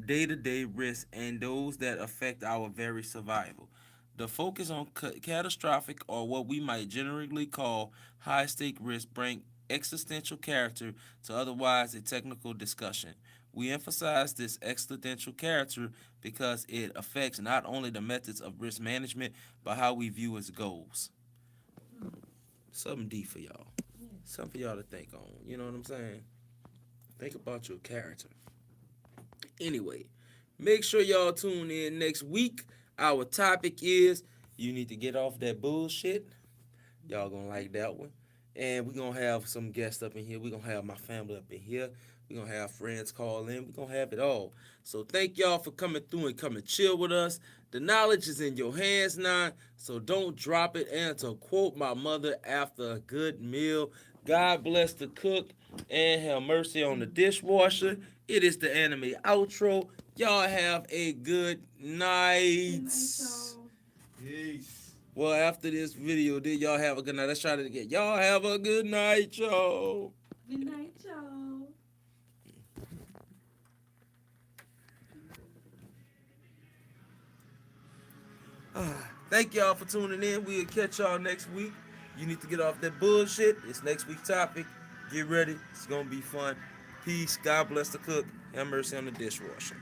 day-to-day risks and those that affect our very survival. The focus on catastrophic or what we might generally call high-stake risks bring existential character to otherwise a technical discussion. We emphasize this existential character because it affects not only the methods of risk management, but how we view its goals. Something deep for y'all. Something for y'all to think on. You know what I'm saying? Think about your character. Anyway, make sure y'all tune in next week. Our topic is you need to get off that bullshit. Y'all gonna like that one. And we're gonna have some guests up in here. We're gonna have my family up in here. We're gonna have friends call in. We're gonna have it all. So thank y'all for coming through and coming chill with us. The knowledge is in your hands now, so don't drop it. And to quote my mother after a good meal, God bless the cook and have mercy on the dishwasher. It is the anime outro. Y'all have a good night. Peace. Well, after this video, did y'all have a good night? Let's try it again. Y'all have a good night, y'all. Good night, y'all. Thank y'all for tuning in. We'll catch y'all next week. You need to get off that bullshit. It's next week's topic. Get ready. It's going to be fun. Peace. God bless the cook. Have mercy on the dishwasher.